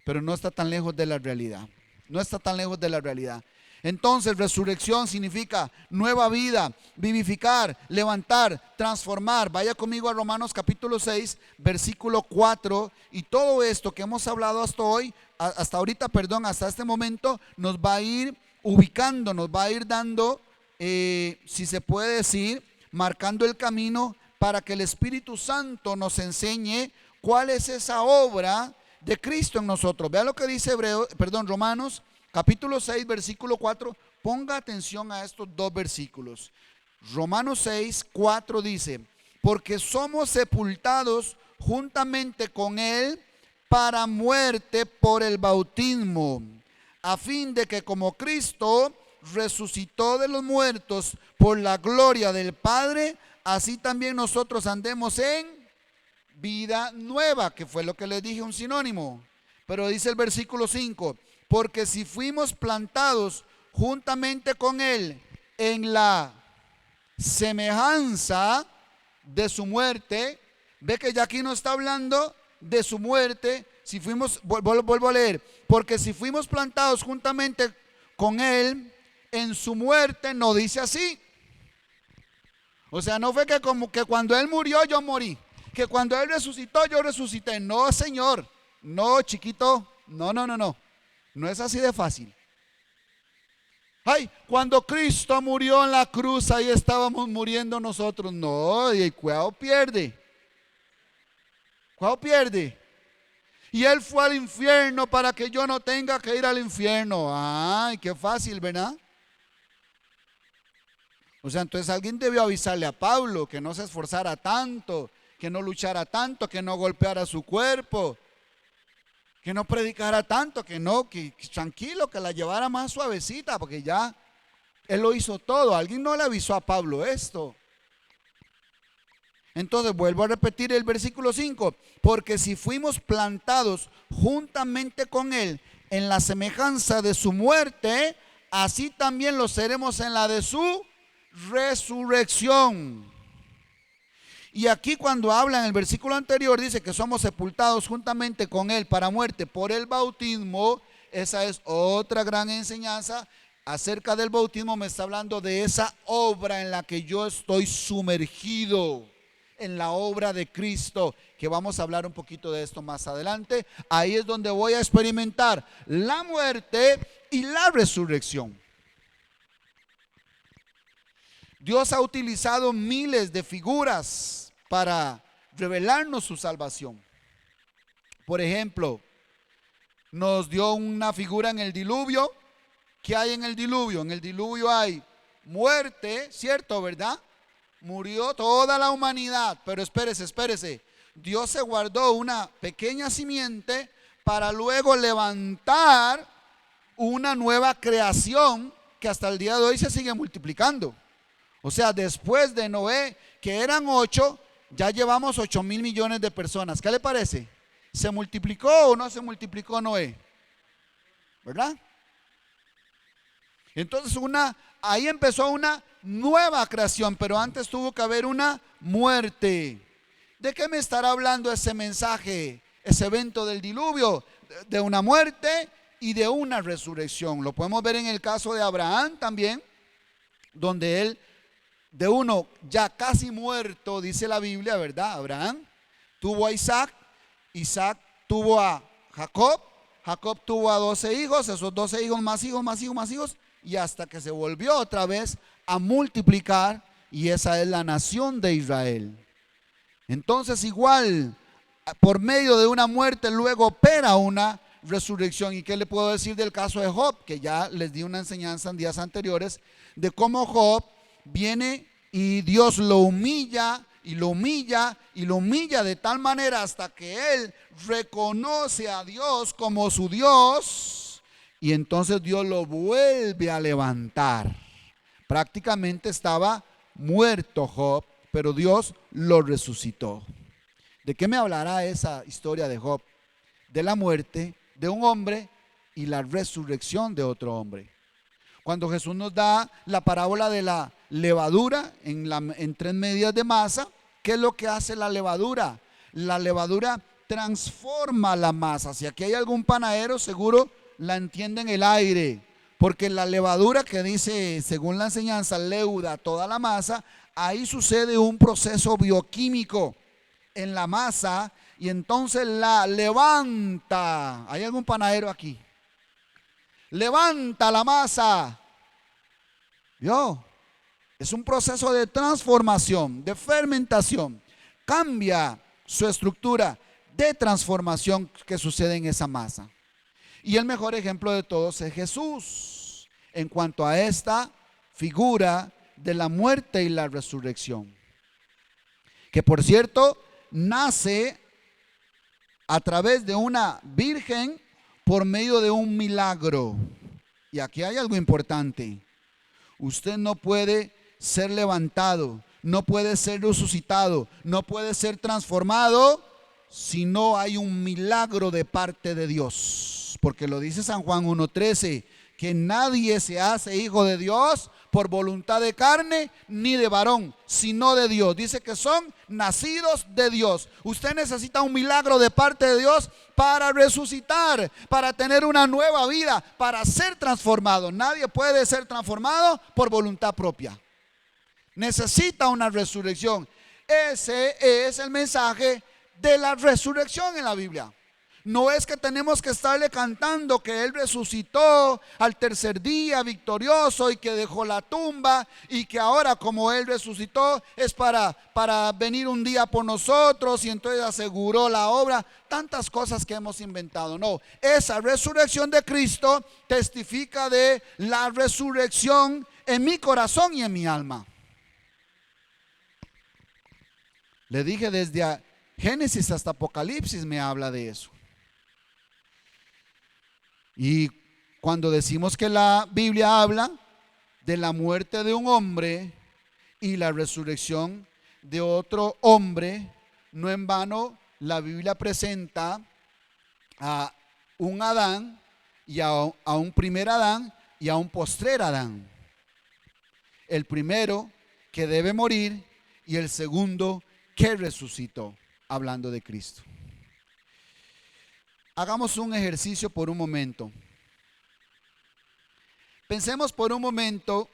Speaker 1: Pero no está tan lejos de la realidad. No está tan lejos de la realidad. Entonces, resurrección significa nueva vida, vivificar, levantar, transformar. Vaya conmigo a Romanos capítulo 6, versículo 4. Y todo esto que hemos hablado hasta este momento, nos va a ir ubicando, nos va a ir dando, si se puede decir, marcando el camino para que el Espíritu Santo nos enseñe cuál es esa obra de Cristo en nosotros. Vea lo que dice Romanos capítulo 6, versículo 4. Ponga atención a estos dos versículos. Romanos 6, 4 dice: porque somos sepultados juntamente con Él para muerte por el bautismo, a fin de que como Cristo resucitó de los muertos por la gloria del Padre, así también nosotros andemos en vida nueva, que fue lo que les dije, un sinónimo. Pero dice el versículo 5: porque si fuimos plantados juntamente con Él en la semejanza de su muerte, ve que ya aquí no está hablando de su muerte. Si fuimos, vuelvo a leer, porque si fuimos plantados juntamente con Él en su muerte, no dice así. O sea, no fue que como que cuando Él murió yo morí, que cuando Él resucitó yo resucité. No, Señor, no, chiquito, no. No es así de fácil. Ay, cuando Cristo murió en la cruz, ahí estábamos muriendo nosotros. No, y cuidado pierde. Cuidado pierde. Y Él fue al infierno para que yo no tenga que ir al infierno. Ay, qué fácil, ¿verdad? O sea, entonces alguien debió avisarle a Pablo que no se esforzara tanto, que no luchara tanto, que no golpeara su cuerpo, que no predicara tanto, que tranquilo, que la llevara más suavecita, porque ya Él lo hizo todo. Alguien no le avisó a Pablo esto. Entonces vuelvo a repetir el versículo 5: porque si fuimos plantados juntamente con Él en la semejanza de su muerte, así también lo seremos en la de su resurrección. Y aquí cuando habla en el versículo anterior dice que somos sepultados juntamente con Él para muerte por el bautismo. Esa es otra gran enseñanza acerca del bautismo. Me está hablando de esa obra en la que yo estoy sumergido, en la obra de Cristo, que vamos a hablar un poquito de esto más adelante. Ahí es donde voy a experimentar la muerte y la resurrección. Dios ha utilizado miles de figuras para revelarnos su salvación. Por ejemplo, nos dio una figura en el diluvio. ¿Qué hay en el diluvio? En el diluvio hay muerte, ¿cierto, verdad? Murió toda la humanidad, pero espérese. Dios se guardó una pequeña simiente para luego levantar una nueva creación que hasta el día de hoy se sigue multiplicando. O sea, después de Noé, que eran 8, ya llevamos 8,000 millones de personas. ¿Qué le parece? ¿Se multiplicó o no se multiplicó Noé? ¿Verdad? Entonces ahí empezó una nueva creación, pero antes tuvo que haber una muerte. ¿De qué me estará hablando ese mensaje, ese evento del diluvio? De una muerte y de una resurrección. Lo podemos ver en el caso de Abraham también, donde él, de uno ya casi muerto, dice la Biblia, ¿verdad? Abraham tuvo a Isaac, Isaac tuvo a Jacob, Jacob tuvo a 12 hijos, esos 12 hijos, más hijos, y hasta que se volvió otra vez a multiplicar, y esa es la nación de Israel. Entonces igual, por medio de una muerte luego opera una resurrección. ¿Y qué le puedo decir del caso de Job? Que ya les di una enseñanza en días anteriores de cómo Job viene y Dios lo humilla y lo humilla y lo humilla de tal manera hasta que él reconoce a Dios como su Dios, y entonces Dios lo vuelve a levantar. Prácticamente estaba muerto Job, pero Dios lo resucitó. ¿De qué me hablará esa historia de Job? De la muerte de un hombre y la resurrección de otro hombre. Cuando Jesús nos da la parábola de la levadura en 3 medidas de masa, ¿qué es lo que hace la levadura? La levadura transforma la masa. Si aquí hay algún panadero, seguro la entiende en el aire, porque la levadura, que dice, según la enseñanza, leuda toda la masa, ahí sucede un proceso bioquímico en la masa y entonces la levanta. ¿Hay algún panadero aquí? Levanta la masa. ¿Vio? Es un proceso de transformación, de fermentación. Cambia su estructura de transformación que sucede en esa masa. Y el mejor ejemplo de todos es Jesús en cuanto a esta figura de la muerte y la resurrección. Que por cierto, nace a través de una virgen por medio de un milagro. Y aquí hay algo importante. Usted no puede ser levantado, no puede ser resucitado, no puede ser transformado si no hay un milagro de parte de Dios. Porque lo dice San Juan 1:13, que nadie se hace hijo de Dios por voluntad de carne ni de varón, sino de Dios. Dice que son nacidos de Dios. Usted necesita un milagro de parte de Dios para resucitar, para tener una nueva vida, para ser transformado. Nadie puede ser transformado por voluntad propia. Necesita una resurrección. Ese es el mensaje de la resurrección en la Biblia. No es que tenemos que estarle cantando que Él resucitó al tercer día victorioso y que dejó la tumba y que ahora como Él resucitó es para venir un día por nosotros y entonces aseguró la obra. Tantas cosas que hemos inventado. No, esa resurrección de Cristo testifica de la resurrección en mi corazón y en mi alma. Le dije desde Génesis hasta Apocalipsis me habla de eso. Y cuando decimos que la Biblia habla de la muerte de un hombre y la resurrección de otro hombre, no en vano la Biblia presenta a un Adán y a un primer Adán y a un postrer Adán. El primero que debe morir y el segundo que resucitó, hablando de Cristo. Hagamos un ejercicio por un momento. Pensemos por un momento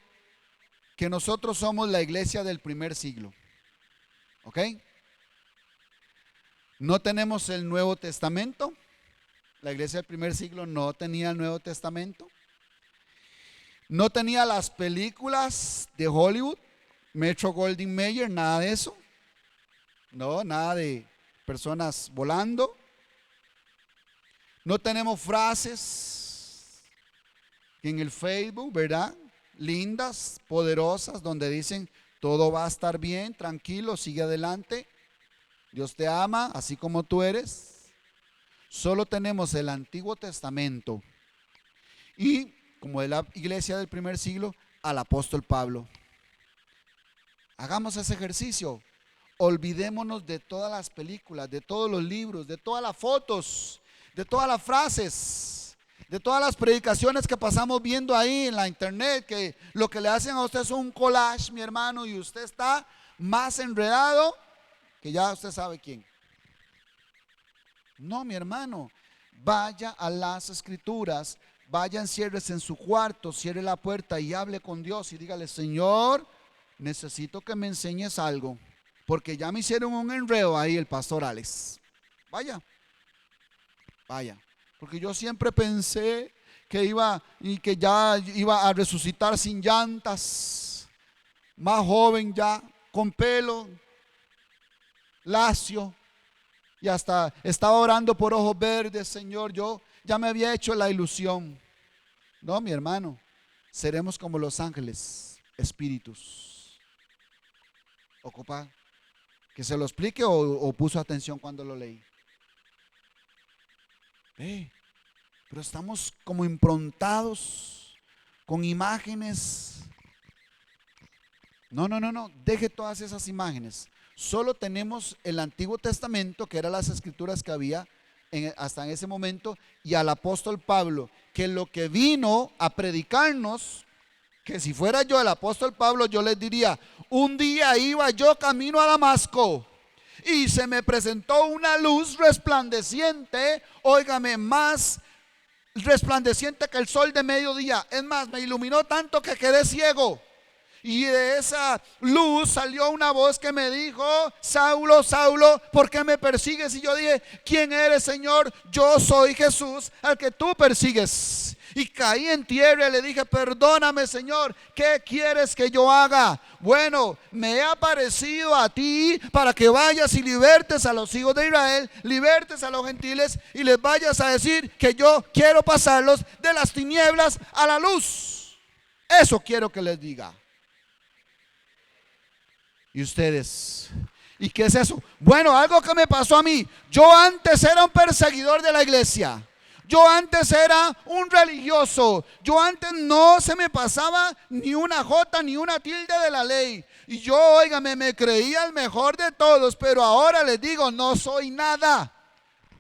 Speaker 1: que nosotros somos la iglesia del primer siglo. ¿Ok? No tenemos el Nuevo Testamento. La iglesia del primer siglo no tenía el Nuevo Testamento. No tenía las películas de Hollywood, Metro Goldwyn Mayer, nada de eso. No, nada de personas volando. No tenemos frases en el Facebook, ¿verdad? Lindas, poderosas, donde dicen todo va a estar bien, tranquilo, sigue adelante. Dios te ama, así como tú eres. Solo tenemos el Antiguo Testamento y, como de la iglesia del primer siglo, al apóstol Pablo. Hagamos ese ejercicio. Olvidémonos de todas las películas, de todos los libros, de todas las fotos, de todas las frases, de todas las predicaciones que pasamos viendo ahí en la internet, que lo que le hacen a usted es un collage, mi hermano, y usted está más enredado que ya usted sabe quién. No, mi hermano, vaya a las escrituras, vaya, enciérrese en su cuarto, cierre la puerta y hable con Dios y dígale: Señor, necesito que me enseñes algo, porque ya me hicieron un enredo ahí el pastor Alex. Vaya, porque yo siempre pensé que ya iba a resucitar sin llantas, más joven ya, con pelo lacio, y hasta estaba orando por ojos verdes. Señor, yo ya me había hecho la ilusión. No, mi hermano, seremos como los ángeles, espíritus. ¿Ocupa que se lo explique o puso atención cuando lo leí? Pero estamos como improntados con imágenes. No, deje todas esas imágenes. Solo tenemos el Antiguo Testamento, que eran las escrituras que había hasta en ese momento, y al apóstol Pablo, que lo que vino a predicarnos, que si fuera yo el apóstol Pablo, yo les diría: un día iba yo camino a Damasco y se me presentó una luz resplandeciente, óigame, más resplandeciente que el sol de mediodía. Es más, me iluminó tanto que quedé ciego. Y de esa luz salió una voz que me dijo: Saulo, Saulo, ¿por qué me persigues? Y yo dije: ¿quién eres, Señor? Yo soy Jesús, al que tú persigues. Y caí en tierra y le dije: perdóname, Señor, ¿qué quieres que yo haga? Bueno, me he aparecido a ti para que vayas y libertes a los hijos de Israel, libertes a los gentiles y les vayas a decir que yo quiero pasarlos de las tinieblas a la luz. Eso quiero que les diga. ¿Y ustedes? ¿Y qué es eso? Bueno, algo que me pasó a mí. Yo antes era un perseguidor de la iglesia. Yo antes era un religioso. Yo antes no se me pasaba ni una jota ni una tilde de la ley. Y yo, óigame, me creía el mejor de todos. Pero ahora les digo, no soy nada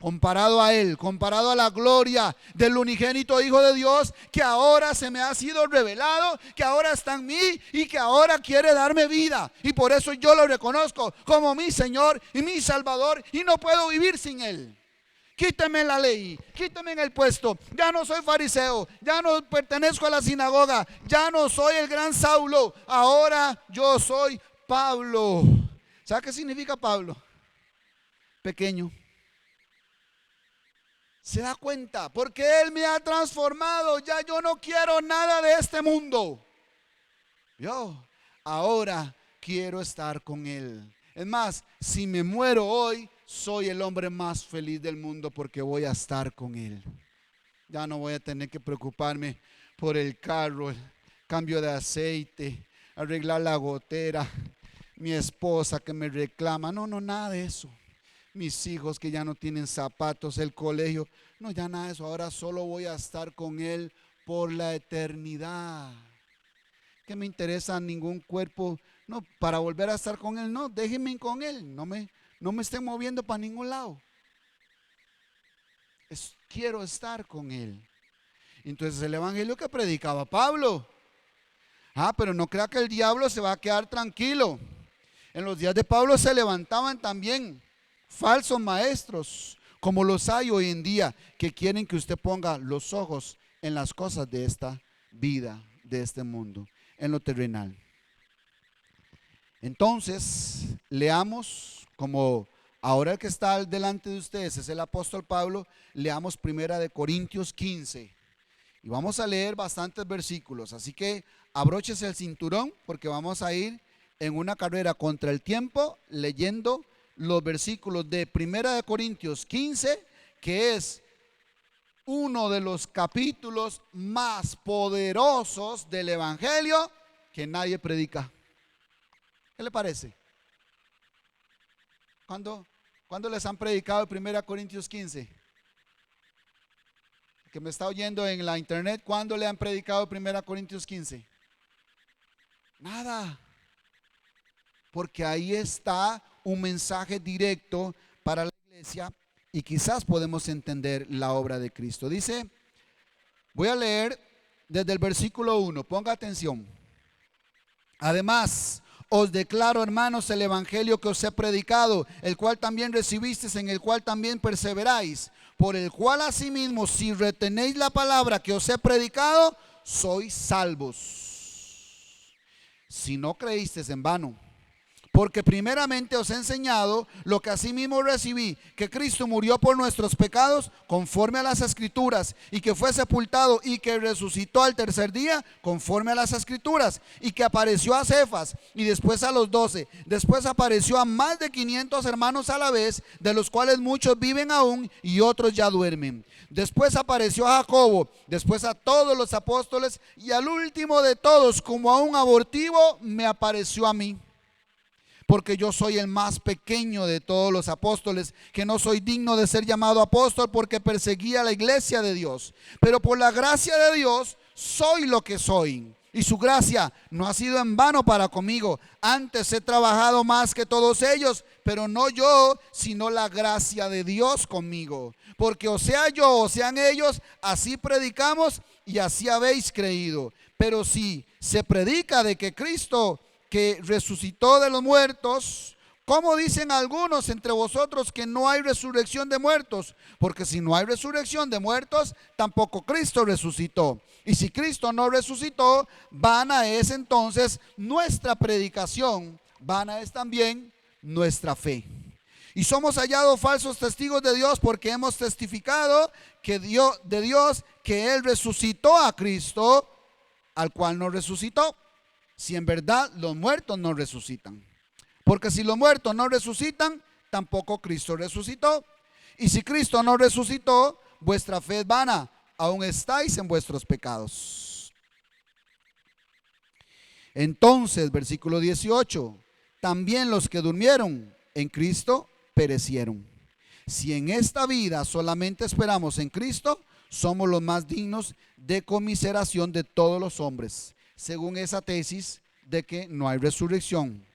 Speaker 1: comparado a Él, comparado a la gloria del unigénito Hijo de Dios, que ahora se me ha sido revelado, que ahora está en mí y que ahora quiere darme vida. Y por eso yo lo reconozco como mi Señor y mi Salvador, y no puedo vivir sin Él. Quíteme la ley, quíteme en el puesto. Ya no soy fariseo, ya no pertenezco a la sinagoga, ya no soy el gran Saulo, ahora yo soy Pablo. ¿Sabe qué significa Pablo? Pequeño. ¿Se da cuenta? Porque Él me ha transformado. Ya yo no quiero nada de este mundo. Yo ahora quiero estar con Él. Es más, si me muero hoy, soy el hombre más feliz del mundo, porque voy a estar con Él. Ya no voy a tener que preocuparme por el carro, el cambio de aceite, arreglar la gotera, mi esposa que me reclama. No, nada de eso. Mis hijos que ya no tienen zapatos, el colegio. No, ya nada de eso. Ahora solo voy a estar con Él por la eternidad. ¿Qué me interesa ningún cuerpo? No, para volver a estar con Él, no, déjenme con Él. No me estén moviendo para ningún lado. Quiero estar con Él. Entonces el evangelio que predicaba Pablo: Pero no crea que el diablo se va a quedar tranquilo. En los días de Pablo se levantaban también falsos maestros, como los hay hoy en día, que quieren que usted ponga los ojos en las cosas de esta vida, de este mundo, en lo terrenal. Entonces, leamos, como ahora el que está delante de ustedes es el apóstol Pablo, leamos 1 Corintios 15. Y vamos a leer bastantes versículos, así que abróchese el cinturón porque vamos a ir en una carrera contra el tiempo leyendo los versículos de 1 Corintios 15, que es uno de los capítulos más poderosos del Evangelio que nadie predica. ¿Qué le parece? ¿Cuándo les han predicado 1 Corintios 15? Que me está oyendo en la internet, ¿cuándo le han predicado 1 Corintios 15? Nada. Porque ahí está un mensaje directo para la iglesia y quizás podemos entender la obra de Cristo. Dice, voy a leer desde el versículo 1, ponga atención. Además, os declaro, hermanos, el evangelio que os he predicado, el cual también recibisteis, en el cual también perseveráis, por el cual asimismo, si retenéis la palabra que os he predicado, sois salvos. Si no creísteis en vano. Porque primeramente os he enseñado lo que asimismo recibí, que Cristo murió por nuestros pecados conforme a las Escrituras, y que fue sepultado y que resucitó al tercer día conforme a las Escrituras, y que apareció a Cefas y después a los 12. Después apareció a más de 500 hermanos a la vez, de los cuales muchos viven aún y otros ya duermen. Después apareció a Jacobo, después a todos los apóstoles, y al último de todos, como a un abortivo, me apareció a mí. Porque yo soy el más pequeño de todos los apóstoles, que no soy digno de ser llamado apóstol porque perseguía la iglesia de Dios. Pero por la gracia de Dios soy lo que soy. Y su gracia no ha sido en vano para conmigo. Antes he trabajado más que todos ellos, pero no yo, sino la gracia de Dios conmigo. Porque o sea yo o sean ellos, así predicamos y así habéis creído. Pero si se predica de que Cristo que resucitó de los muertos, ¿cómo dicen algunos entre vosotros que no hay resurrección de muertos? Porque si no hay resurrección de muertos, tampoco Cristo resucitó. Y si Cristo no resucitó, vana es entonces nuestra predicación, vana es también nuestra fe. Y somos hallados falsos testigos de Dios, porque hemos testificado que de Dios que Él resucitó a Cristo, al cual no resucitó. Si en verdad los muertos no resucitan. Porque si los muertos no resucitan, tampoco Cristo resucitó. Y si Cristo no resucitó, vuestra fe es vana, aún estáis en vuestros pecados. Entonces, versículo 18, también los que durmieron en Cristo perecieron. Si en esta vida solamente esperamos en Cristo, somos los más dignos de conmiseración de todos los hombres, según esa tesis de que no hay resurrección.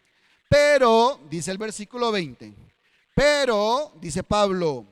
Speaker 1: Pero, dice el versículo 20, pero, dice Pablo,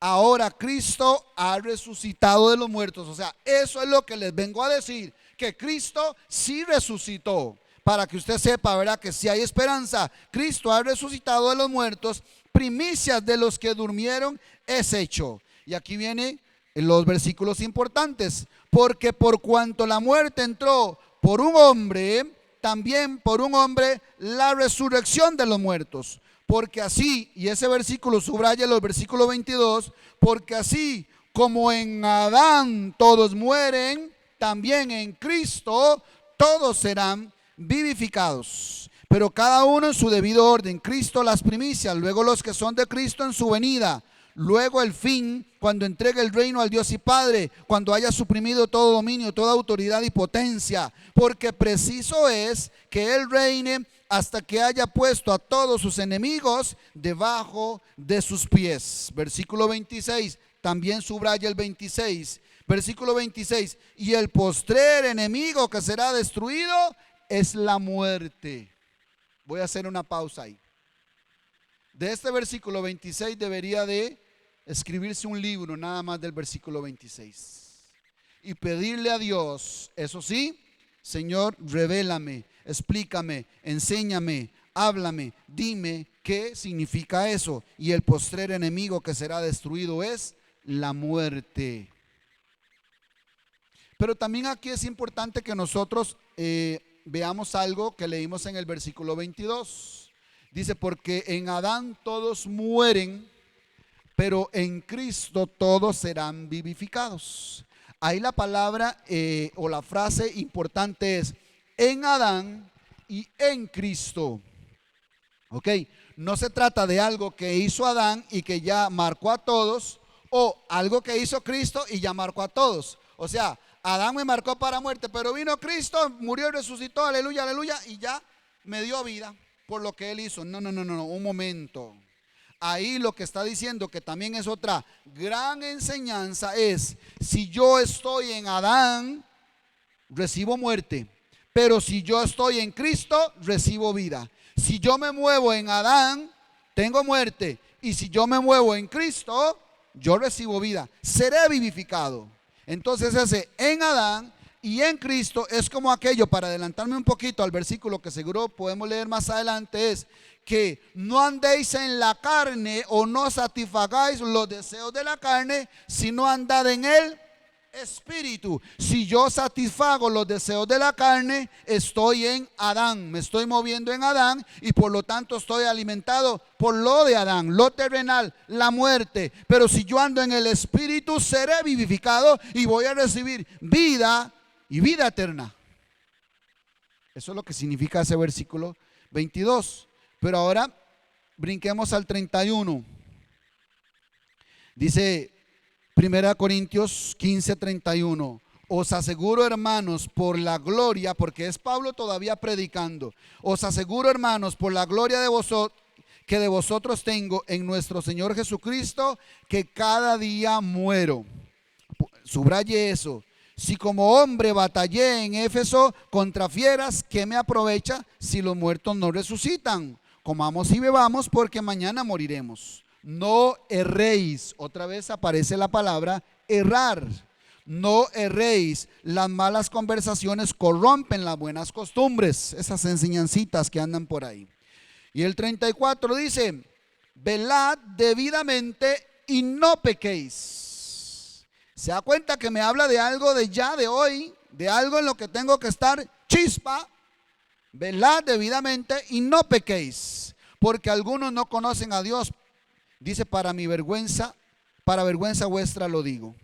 Speaker 1: ahora Cristo ha resucitado de los muertos. O sea, eso es lo que les vengo a decir, que Cristo sí resucitó. Para que usted sepa, ¿verdad?, que si hay esperanza. Cristo ha resucitado de los muertos, primicias de los que durmieron es hecho. Y aquí vienen los versículos importantes. Porque por cuanto la muerte entró por un hombre, también por un hombre la resurrección de los muertos. Porque así, y ese versículo subraya los versículos 22, porque así como en Adán todos mueren, también en Cristo todos serán vivificados. Pero cada uno en su debido orden. Cristo las primicias, luego los que son de Cristo en su venida. Luego el fin, cuando entregue el reino al Dios y Padre, cuando haya suprimido todo dominio, toda autoridad y potencia, porque preciso es que Él reine hasta que haya puesto a todos sus enemigos debajo de sus pies. Versículo 26, también subraya el 26. Versículo 26, y el postrer enemigo que será destruido es la muerte. Voy a hacer una pausa ahí. De este versículo 26 debería de escribirse un libro nada más del versículo 26 y pedirle a Dios, eso sí, Señor, revélame, explícame, enséñame, háblame, dime qué significa eso. Y el postrer enemigo que será destruido es la muerte. Pero también aquí es importante que nosotros veamos algo que leímos en el versículo 22. Dice, porque en Adán todos mueren, pero en Cristo todos serán vivificados. Ahí la palabra o la frase importante es en Adán y en Cristo. Ok, no se trata de algo que hizo Adán y que ya marcó a todos, o algo que hizo Cristo y ya marcó a todos. O sea, Adán me marcó para muerte, pero vino Cristo, murió y resucitó, aleluya, aleluya, y ya me dio vida por lo que él hizo. No, un momento. Ahí lo que está diciendo, que también es otra gran enseñanza, es: si yo estoy en Adán, recibo muerte, pero si yo estoy en Cristo, recibo vida. Si yo me muevo en Adán, tengo muerte, y si yo me muevo en Cristo, yo recibo vida, seré vivificado. Entonces ese en Adán y en Cristo es como aquello, para adelantarme un poquito al versículo que seguro podemos leer más adelante, es que no andéis en la carne o no satisfagáis los deseos de la carne, sino andad en el Espíritu. Si yo satisfago los deseos de la carne, estoy en Adán, me estoy moviendo en Adán y por lo tanto estoy alimentado por lo de Adán, lo terrenal, la muerte. Pero si yo ando en el Espíritu, seré vivificado y voy a recibir vida y vida eterna. Eso es lo que significa ese versículo 22. Pero ahora brinquemos al 31. Dice 1 Corintios 15:31. Os aseguro, hermanos, por la gloria, porque es Pablo todavía predicando. Os aseguro, hermanos, por la gloria de vosotros, que de vosotros tengo en nuestro Señor Jesucristo, que cada día muero. Subraye eso. Si como hombre batallé en Éfeso contra fieras, ¿qué me aprovecha si los muertos no resucitan? Comamos y bebamos, porque mañana moriremos. No erréis. Otra vez aparece la palabra errar. No erréis. Las malas conversaciones corrompen las buenas costumbres. Esas enseñancitas que andan por ahí. Y el 34 dice: velad debidamente y no pequéis. ¿Se da cuenta que me habla de algo de ya, de hoy? De algo en lo que tengo que estar chispa. Velad debidamente y no pequéis, porque algunos no conocen a Dios. Dice, para mi vergüenza, para vergüenza vuestra lo digo.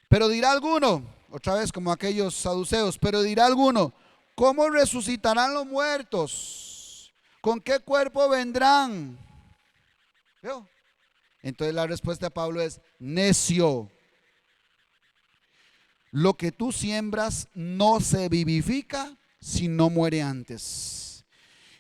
Speaker 1: Pero dirá alguno, otra vez como aquellos saduceos, pero dirá alguno: ¿cómo resucitarán los muertos? ¿Con qué cuerpo vendrán? ¿Veo? Entonces la respuesta de Pablo es: necio. Lo que tú siembras no se vivifica si no muere antes.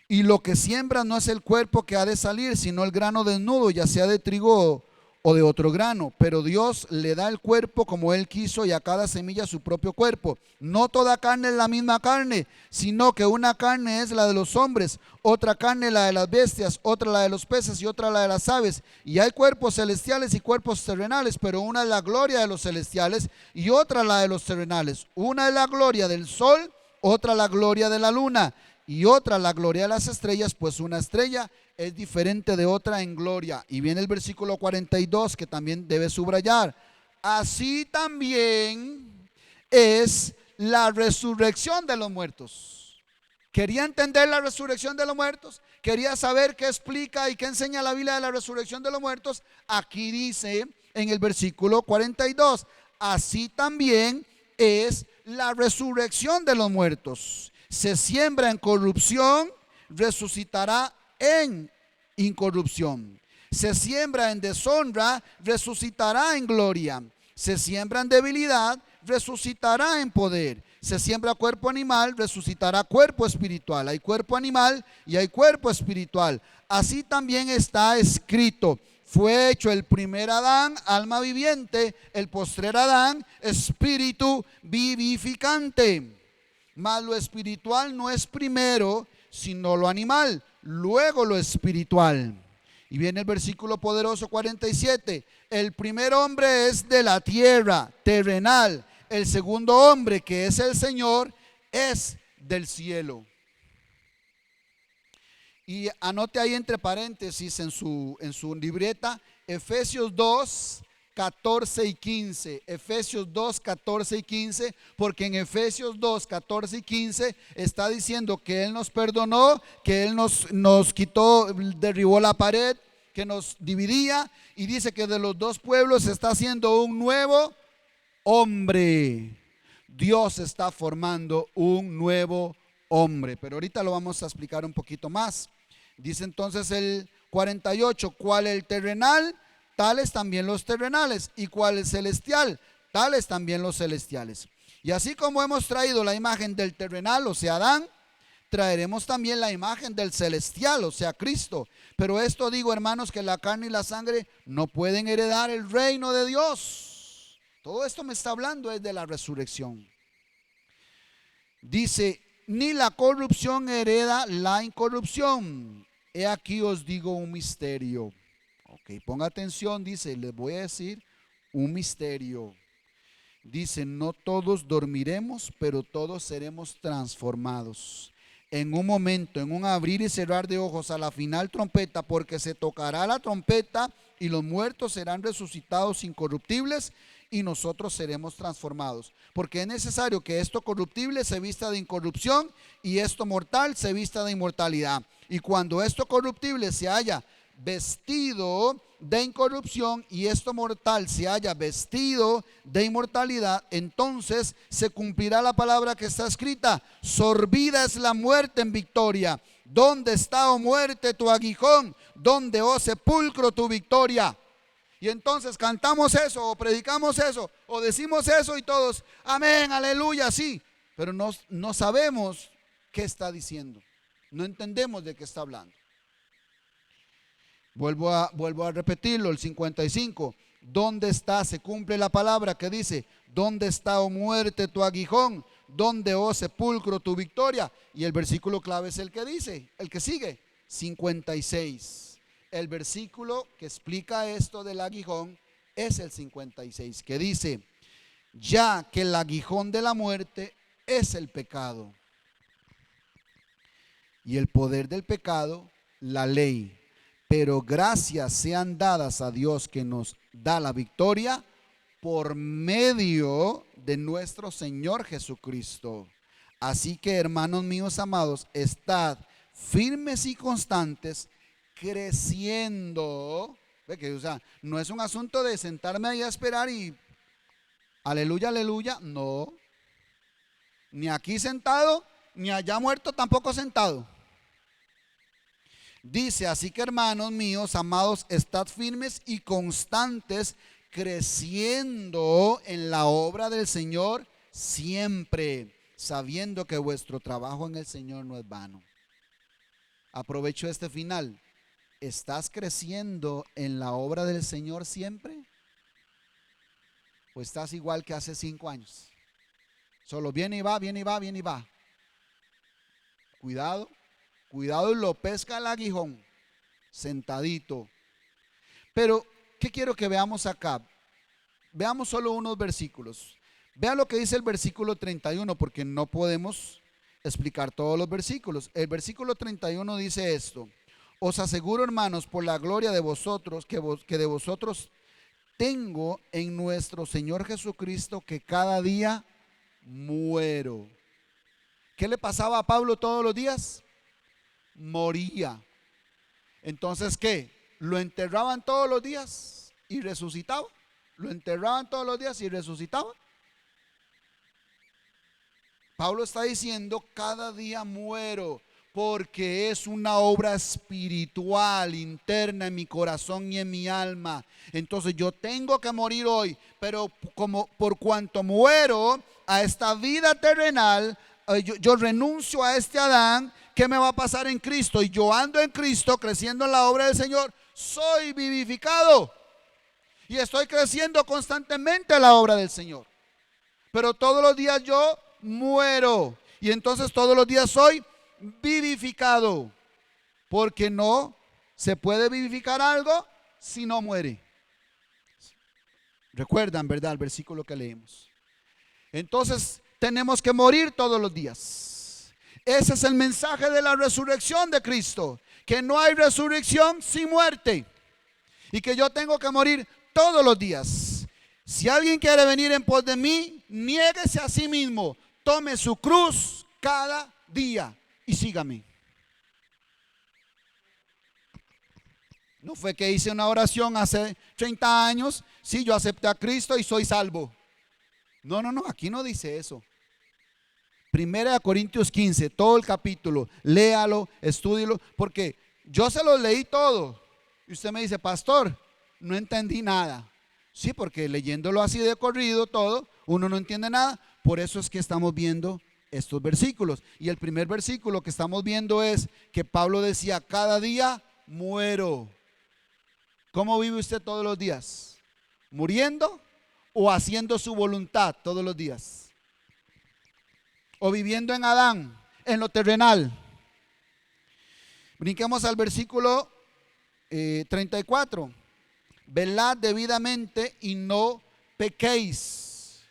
Speaker 1: Y lo que siembras no es el cuerpo que ha de salir, sino el grano desnudo, ya sea de trigo o de otro grano. Pero Dios le da el cuerpo como Él quiso, y a cada semilla su propio cuerpo. No toda carne es la misma carne, sino que una carne es la de los hombres, otra carne la de las bestias, otra la de los peces y otra la de las aves. Y hay cuerpos celestiales y cuerpos terrenales, pero una es la gloria de los celestiales y otra la de los terrenales. Una es la gloria del sol, otra la gloria de la luna, y otra la gloria de las estrellas, pues una estrella es diferente de otra en gloria. Y viene el versículo 42 que también debe subrayar: así también es la resurrección de los muertos. ¿Quería entender la resurrección de los muertos? ¿Quería saber qué explica y qué enseña la Biblia de la resurrección de los muertos? Aquí dice en el versículo 42: así también es la resurrección de los muertos. Se siembra en corrupción, resucitará en incorrupción. Se siembra en deshonra, resucitará en gloria. Se siembra en debilidad, resucitará en poder. Se siembra cuerpo animal, resucitará cuerpo espiritual. Hay cuerpo animal y hay cuerpo espiritual. Así también está escrito: fue hecho el primer Adán, alma viviente; el postrer Adán, espíritu vivificante. Mas lo espiritual no es primero, sino lo animal, luego lo espiritual. Y viene el versículo poderoso 47: el primer hombre es de la tierra, terrenal; el segundo hombre, que es el Señor, es del cielo. Y anote ahí entre paréntesis en su libreta, Efesios 2, 14 y 15. Efesios 2, 14 y 15, porque en Efesios 2, 14 y 15 está diciendo que Él nos perdonó, que Él nos quitó, derribó la pared que nos dividía, y dice que de los dos pueblos se está haciendo un nuevo hombre. Dios está formando un nuevo hombre, pero ahorita lo vamos a explicar un poquito más. Dice entonces el 48, ¿cuál el terrenal? Tales también los terrenales. ¿Y cuál el celestial? Tales también los celestiales. Y así como hemos traído la imagen del terrenal, o sea Adán, traeremos también la imagen del celestial, o sea Cristo. Pero esto digo, hermanos, que la carne y la sangre no pueden heredar el reino de Dios. Todo esto me está hablando es de la resurrección. Dice, ni la corrupción hereda la incorrupción. He aquí os digo un misterio. Ok, ponga atención, dice, les voy a decir un misterio. Dice, no todos dormiremos, pero todos seremos transformados. En un momento, en un abrir y cerrar de ojos, a la final trompeta, porque se tocará la trompeta y los muertos serán resucitados incorruptibles y nosotros seremos transformados. Porque es necesario que esto corruptible se vista de incorrupción y esto mortal se vista de inmortalidad. Y cuando esto corruptible se haya vestido de incorrupción y esto mortal se haya vestido de inmortalidad, entonces se cumplirá la palabra que está escrita: sorbida es la muerte en victoria. ¿Dónde está, oh muerte, tu aguijón? ¿Dónde, oh sepulcro, tu victoria? Y entonces cantamos eso, o predicamos eso, o decimos eso, y todos, amén, aleluya, sí, pero no sabemos qué está diciendo, no entendemos de qué está hablando. Vuelvo a repetirlo, el 55. ¿Dónde está? Se cumple la palabra que dice: ¿dónde está, oh muerte, tu aguijón? ¿Dónde, oh sepulcro, tu victoria? Y el versículo clave es el que dice, el que sigue, 56. El versículo que explica esto del aguijón es el 56, que dice: ya que el aguijón de la muerte es el pecado, y el poder del pecado, la ley. Pero gracias sean dadas a Dios que nos da la victoria por medio de nuestro Señor Jesucristo. Así que, hermanos míos amados, estad firmes y constantes, creciendo. Ve que, o sea, no es un asunto de sentarme ahí a esperar y aleluya, aleluya. No, ni aquí sentado, ni allá muerto tampoco sentado. Dice, así que, hermanos míos amados, estad firmes y constantes, creciendo en la obra del Señor siempre, sabiendo que vuestro trabajo en el Señor no es vano. Aprovecho este final. ¿Estás creciendo en la obra del Señor siempre? ¿O estás igual que hace 5 años? Solo viene y va, viene y va, viene y va. Cuidado. Cuidado, y lo pesca el aguijón, sentadito. Pero, ¿qué quiero que veamos acá? Veamos solo unos versículos. Vean lo que dice el versículo 31, porque no podemos explicar todos los versículos. El versículo 31 dice esto: os aseguro, hermanos, por la gloria de vosotros, que de vosotros tengo en nuestro Señor Jesucristo, que cada día muero. ¿Qué le pasaba a Pablo todos los días? Moría. Entonces, ¿qué? ¿Lo enterraban todos los días y resucitaba? ¿Lo enterraban todos los días y resucitaba? Pablo está diciendo: cada día muero, porque es una obra espiritual interna en mi corazón y en mi alma. Entonces yo tengo que morir hoy, pero como por cuanto muero a esta vida terrenal, yo renuncio a este Adán. ¿Qué me va a pasar en Cristo? Y yo ando en Cristo, creciendo en la obra del Señor, soy vivificado y estoy creciendo constantemente en la obra del Señor. Pero todos los días yo muero, y entonces todos los días soy vivificado, porque no se puede vivificar algo si no muere. Recuerdan, ¿verdad?, el versículo que leímos. Entonces, tenemos que morir todos los días. Ese es el mensaje de la resurrección de Cristo, que no hay resurrección sin muerte y que yo tengo que morir todos los días. Si alguien quiere venir en pos de mí, niéguese a sí mismo, tome su cruz cada día y sígame. No fue que hice una oración hace 30 años, sí, yo acepté a Cristo y soy salvo. No, aquí no dice eso. Primera de Corintios 15, todo el capítulo, léalo, estúdielo, porque yo se lo leí todo. Y usted me dice, pastor, no entendí nada. Sí, porque leyéndolo así de corrido todo, uno no entiende nada. Por eso es que estamos viendo estos versículos. Y el primer versículo que estamos viendo es que Pablo decía, cada día muero. ¿Cómo vive usted todos los días? ¿Muriendo o haciendo su voluntad todos los días? ¿O viviendo en Adán, en lo terrenal? Brinquemos al versículo 34. Velad debidamente y no pequéis.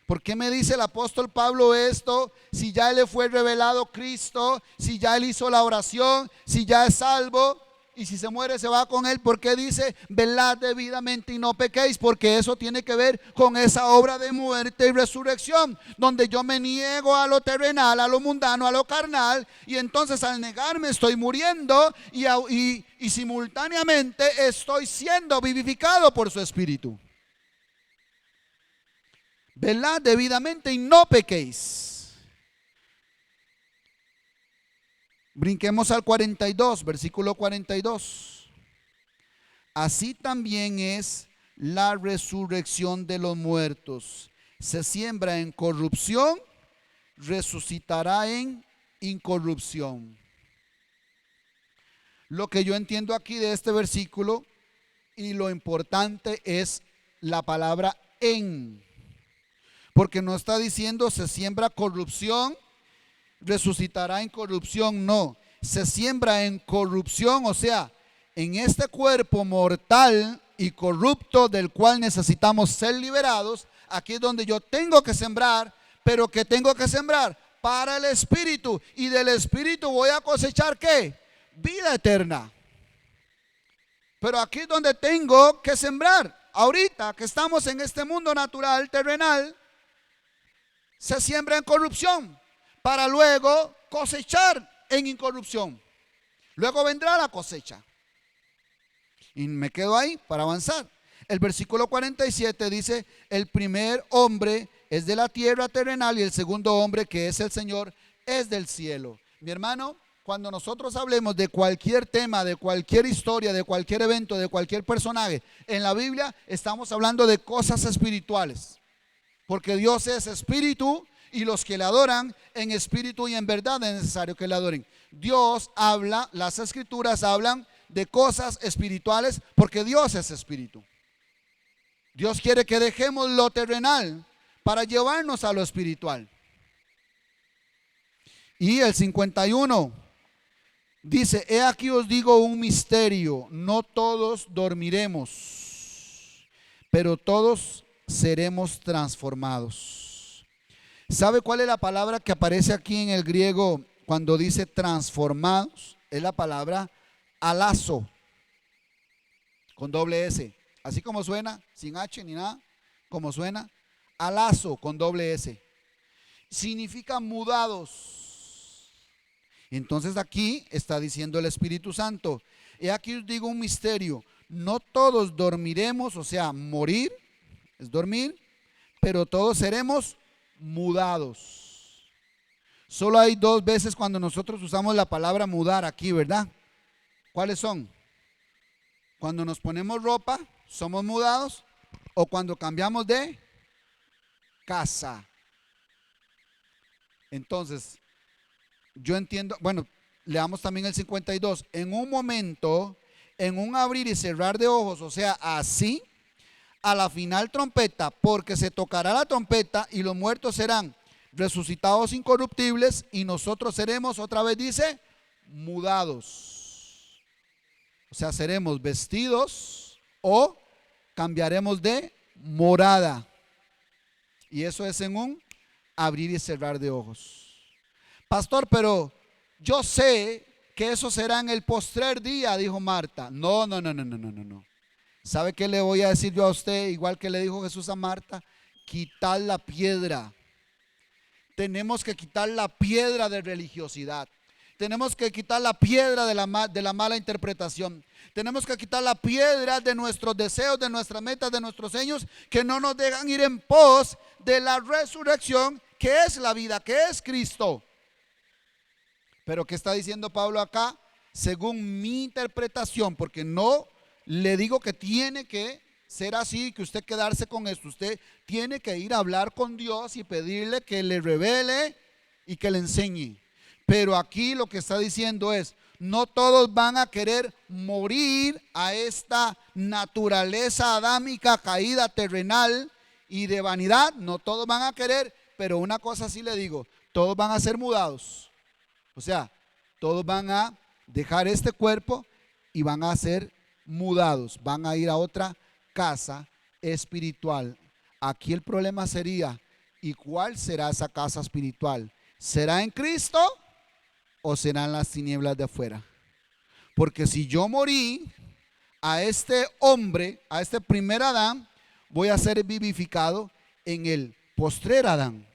Speaker 1: ¿Por qué me dice el apóstol Pablo esto? Si ya le fue revelado Cristo, si ya él hizo la oración, si ya es salvo, y si se muere se va con él. ¿Por qué dice velad debidamente y no pequéis? Porque eso tiene que ver con esa obra de muerte y resurrección, donde yo me niego a lo terrenal, a lo mundano, a lo carnal, y entonces al negarme estoy muriendo y simultáneamente estoy siendo vivificado por su Espíritu. Velad debidamente y no pequéis. Brinquemos al 42, versículo 42. Así también es la resurrección de los muertos. Se siembra en corrupción, resucitará en incorrupción. Lo que yo entiendo aquí de este versículo y lo importante es la palabra en. Porque no está diciendo se siembra corrupción, resucitará en corrupción. No, se siembra en corrupción, o sea, en este cuerpo mortal y corrupto del cual necesitamos ser liberados. Aquí es donde yo tengo que sembrar, pero que tengo que sembrar para el Espíritu, y del Espíritu voy a cosechar ¿qué? Vida eterna. Pero aquí es donde tengo que sembrar. Ahorita que estamos en este mundo natural, terrenal, se siembra en corrupción para luego cosechar en incorrupción. Luego vendrá la cosecha. Y me quedo ahí para avanzar. El versículo 47 dice, el primer hombre es de la tierra terrenal y el segundo hombre, que es el Señor, es del cielo. Mi hermano, cuando nosotros hablemos de cualquier tema, de cualquier historia, de cualquier evento, de cualquier personaje en la Biblia, estamos hablando de cosas espirituales. Porque Dios es espíritu y los que le adoran en espíritu y en verdad es necesario que le adoren. Dios habla, las escrituras hablan de cosas espirituales porque Dios es espíritu. Dios quiere que dejemos lo terrenal para llevarnos a lo espiritual. Y el 51 dice, he aquí os digo un misterio, no todos dormiremos, pero todos seremos transformados. ¿Sabe cuál es la palabra que aparece aquí en el griego cuando dice transformados? Es la palabra alazo, con doble S, así como suena, sin H ni nada, como suena, alazo con doble S. Significa mudados. Entonces aquí está diciendo el Espíritu Santo, he aquí os digo un misterio, no todos dormiremos, o sea, morir es dormir, pero todos seremos mudados. Solo hay dos veces cuando nosotros usamos la palabra mudar aquí, ¿verdad? ¿Cuáles son? Cuando nos ponemos ropa, somos mudados, o cuando cambiamos de casa. Entonces, yo entiendo, bueno, leamos también el 52. En un momento, en un abrir y cerrar de ojos, o sea, así, a la final trompeta, porque se tocará la trompeta y los muertos serán resucitados incorruptibles y nosotros seremos, otra vez dice, mudados. O sea, seremos vestidos o cambiaremos de morada. Y eso es en un abrir y cerrar de ojos. Pastor, pero yo sé que eso será en el postrer día, dijo Marta. No. ¿Sabe qué le voy a decir yo a usted? Igual que le dijo Jesús a Marta, quitar la piedra. Tenemos que quitar la piedra de religiosidad. Tenemos que quitar la piedra de la mala interpretación. Tenemos que quitar la piedra de nuestros deseos, de nuestras metas, de nuestros sueños, que no nos dejan ir en pos de la resurrección, que es la vida, que es Cristo. Pero ¿qué está diciendo Pablo acá? Según mi interpretación, porque no le digo que tiene que ser así, que usted quedarse con esto. Usted tiene que ir a hablar con Dios y pedirle que le revele y que le enseñe. Pero aquí lo que está diciendo es, no todos van a querer morir a esta naturaleza adámica caída terrenal y de vanidad. No todos van a querer, pero una cosa sí le digo, todos van a ser mudados. O sea, todos van a dejar este cuerpo y van a ser mudados, van a ir a otra casa espiritual. Aquí el problema sería, ¿y cuál será esa casa espiritual? ¿Será en Cristo o será en las tinieblas de afuera? Porque si yo morí a este hombre, a este primer Adán, voy a ser vivificado en el postrer Adán.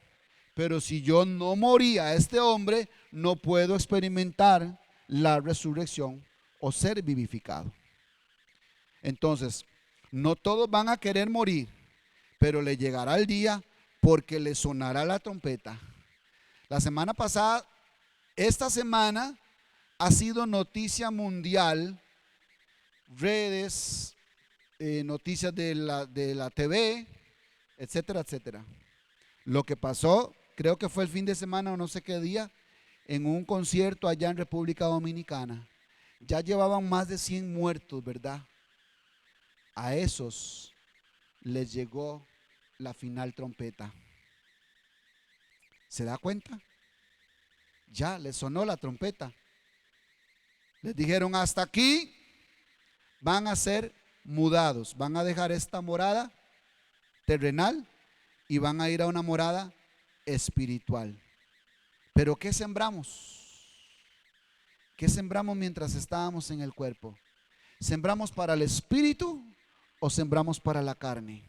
Speaker 1: Pero si yo no morí a este hombre, no puedo experimentar la resurrección o ser vivificado. Entonces, no todos van a querer morir, pero le llegará el día porque le sonará la trompeta. La semana pasada, esta semana ha sido noticia mundial, redes, noticias de la TV, etcétera, etcétera. Lo que pasó, creo que fue el fin de semana o no sé qué día, en un concierto allá en República Dominicana. Ya llevaban más de 100 muertos, ¿verdad? A esos les llegó la final trompeta. ¿Se da cuenta? Ya les sonó la trompeta. Les dijeron, hasta aquí van a ser mudados, van a dejar esta morada terrenal y van a ir a una morada espiritual. Pero ¿qué sembramos? ¿Qué sembramos mientras estábamos en el cuerpo? ¿Sembramos para el espíritu o sembramos para la carne?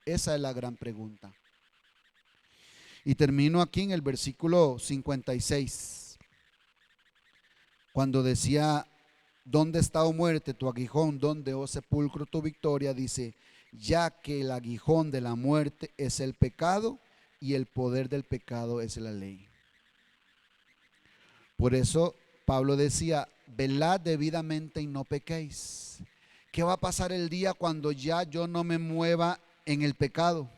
Speaker 1: Esa es la gran pregunta. Y termino aquí en el versículo 56, cuando decía, ¿dónde está, oh muerte, tu aguijón? ¿Dónde, oh sepulcro, tu victoria? Dice, ya que el aguijón de la muerte es el pecado y el poder del pecado es la ley. Por eso Pablo decía, velad debidamente y no pequéis. ¿Qué va a pasar el día cuando ya yo no me mueva en el pecado?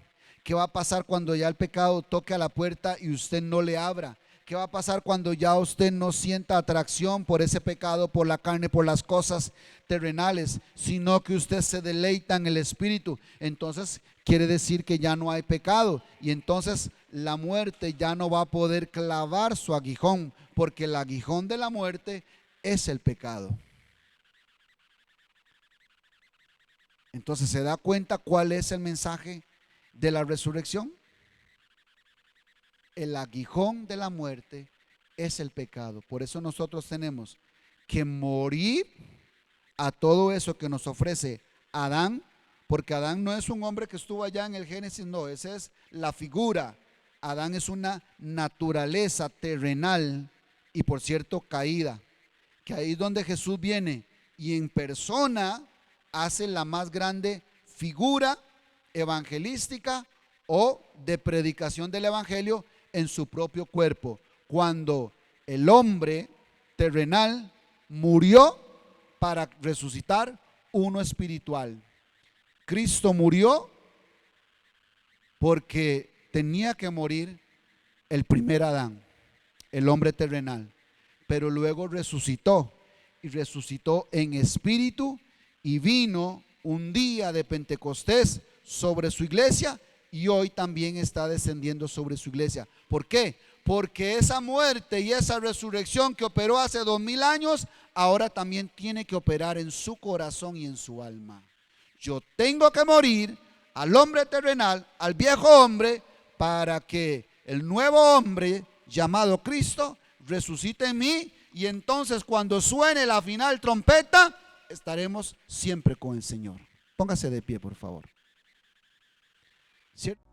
Speaker 1: ¿Qué va a pasar cuando ya el pecado toque a la puerta y usted no le abra? ¿Qué va a pasar cuando ya usted no sienta atracción por ese pecado, por la carne, por las cosas terrenales, sino que usted se deleita en el espíritu? Entonces quiere decir que ya no hay pecado y entonces la muerte ya no va a poder clavar su aguijón, porque el aguijón de la muerte es el pecado. Entonces, ¿se da cuenta cuál es el mensaje de la resurrección? El aguijón de la muerte es el pecado. Por eso nosotros tenemos que morir a todo eso que nos ofrece Adán, porque Adán no es un hombre que estuvo allá en el Génesis, no, esa es la figura. Adán es una naturaleza terrenal y, por cierto, caída, que ahí es donde Jesús viene y en persona hace la más grande figura evangelística o de predicación del evangelio en su propio cuerpo, cuando el hombre terrenal murió para resucitar uno espiritual. Cristo murió porque tenía que morir el primer Adán, el hombre terrenal, pero luego resucitó y resucitó en espíritu y vino un día de Pentecostés sobre su iglesia y hoy también está descendiendo sobre su iglesia. ¿Por qué? Porque esa muerte y esa resurrección que operó hace 2000 años, ahora también tiene que operar en su corazón y en su alma. Yo tengo que morir al hombre terrenal, al viejo hombre, para que el nuevo hombre llamado Cristo resucite en mí, y entonces cuando suene la final trompeta, estaremos siempre con el Señor. Póngase de pie, por favor. ¿Cierto?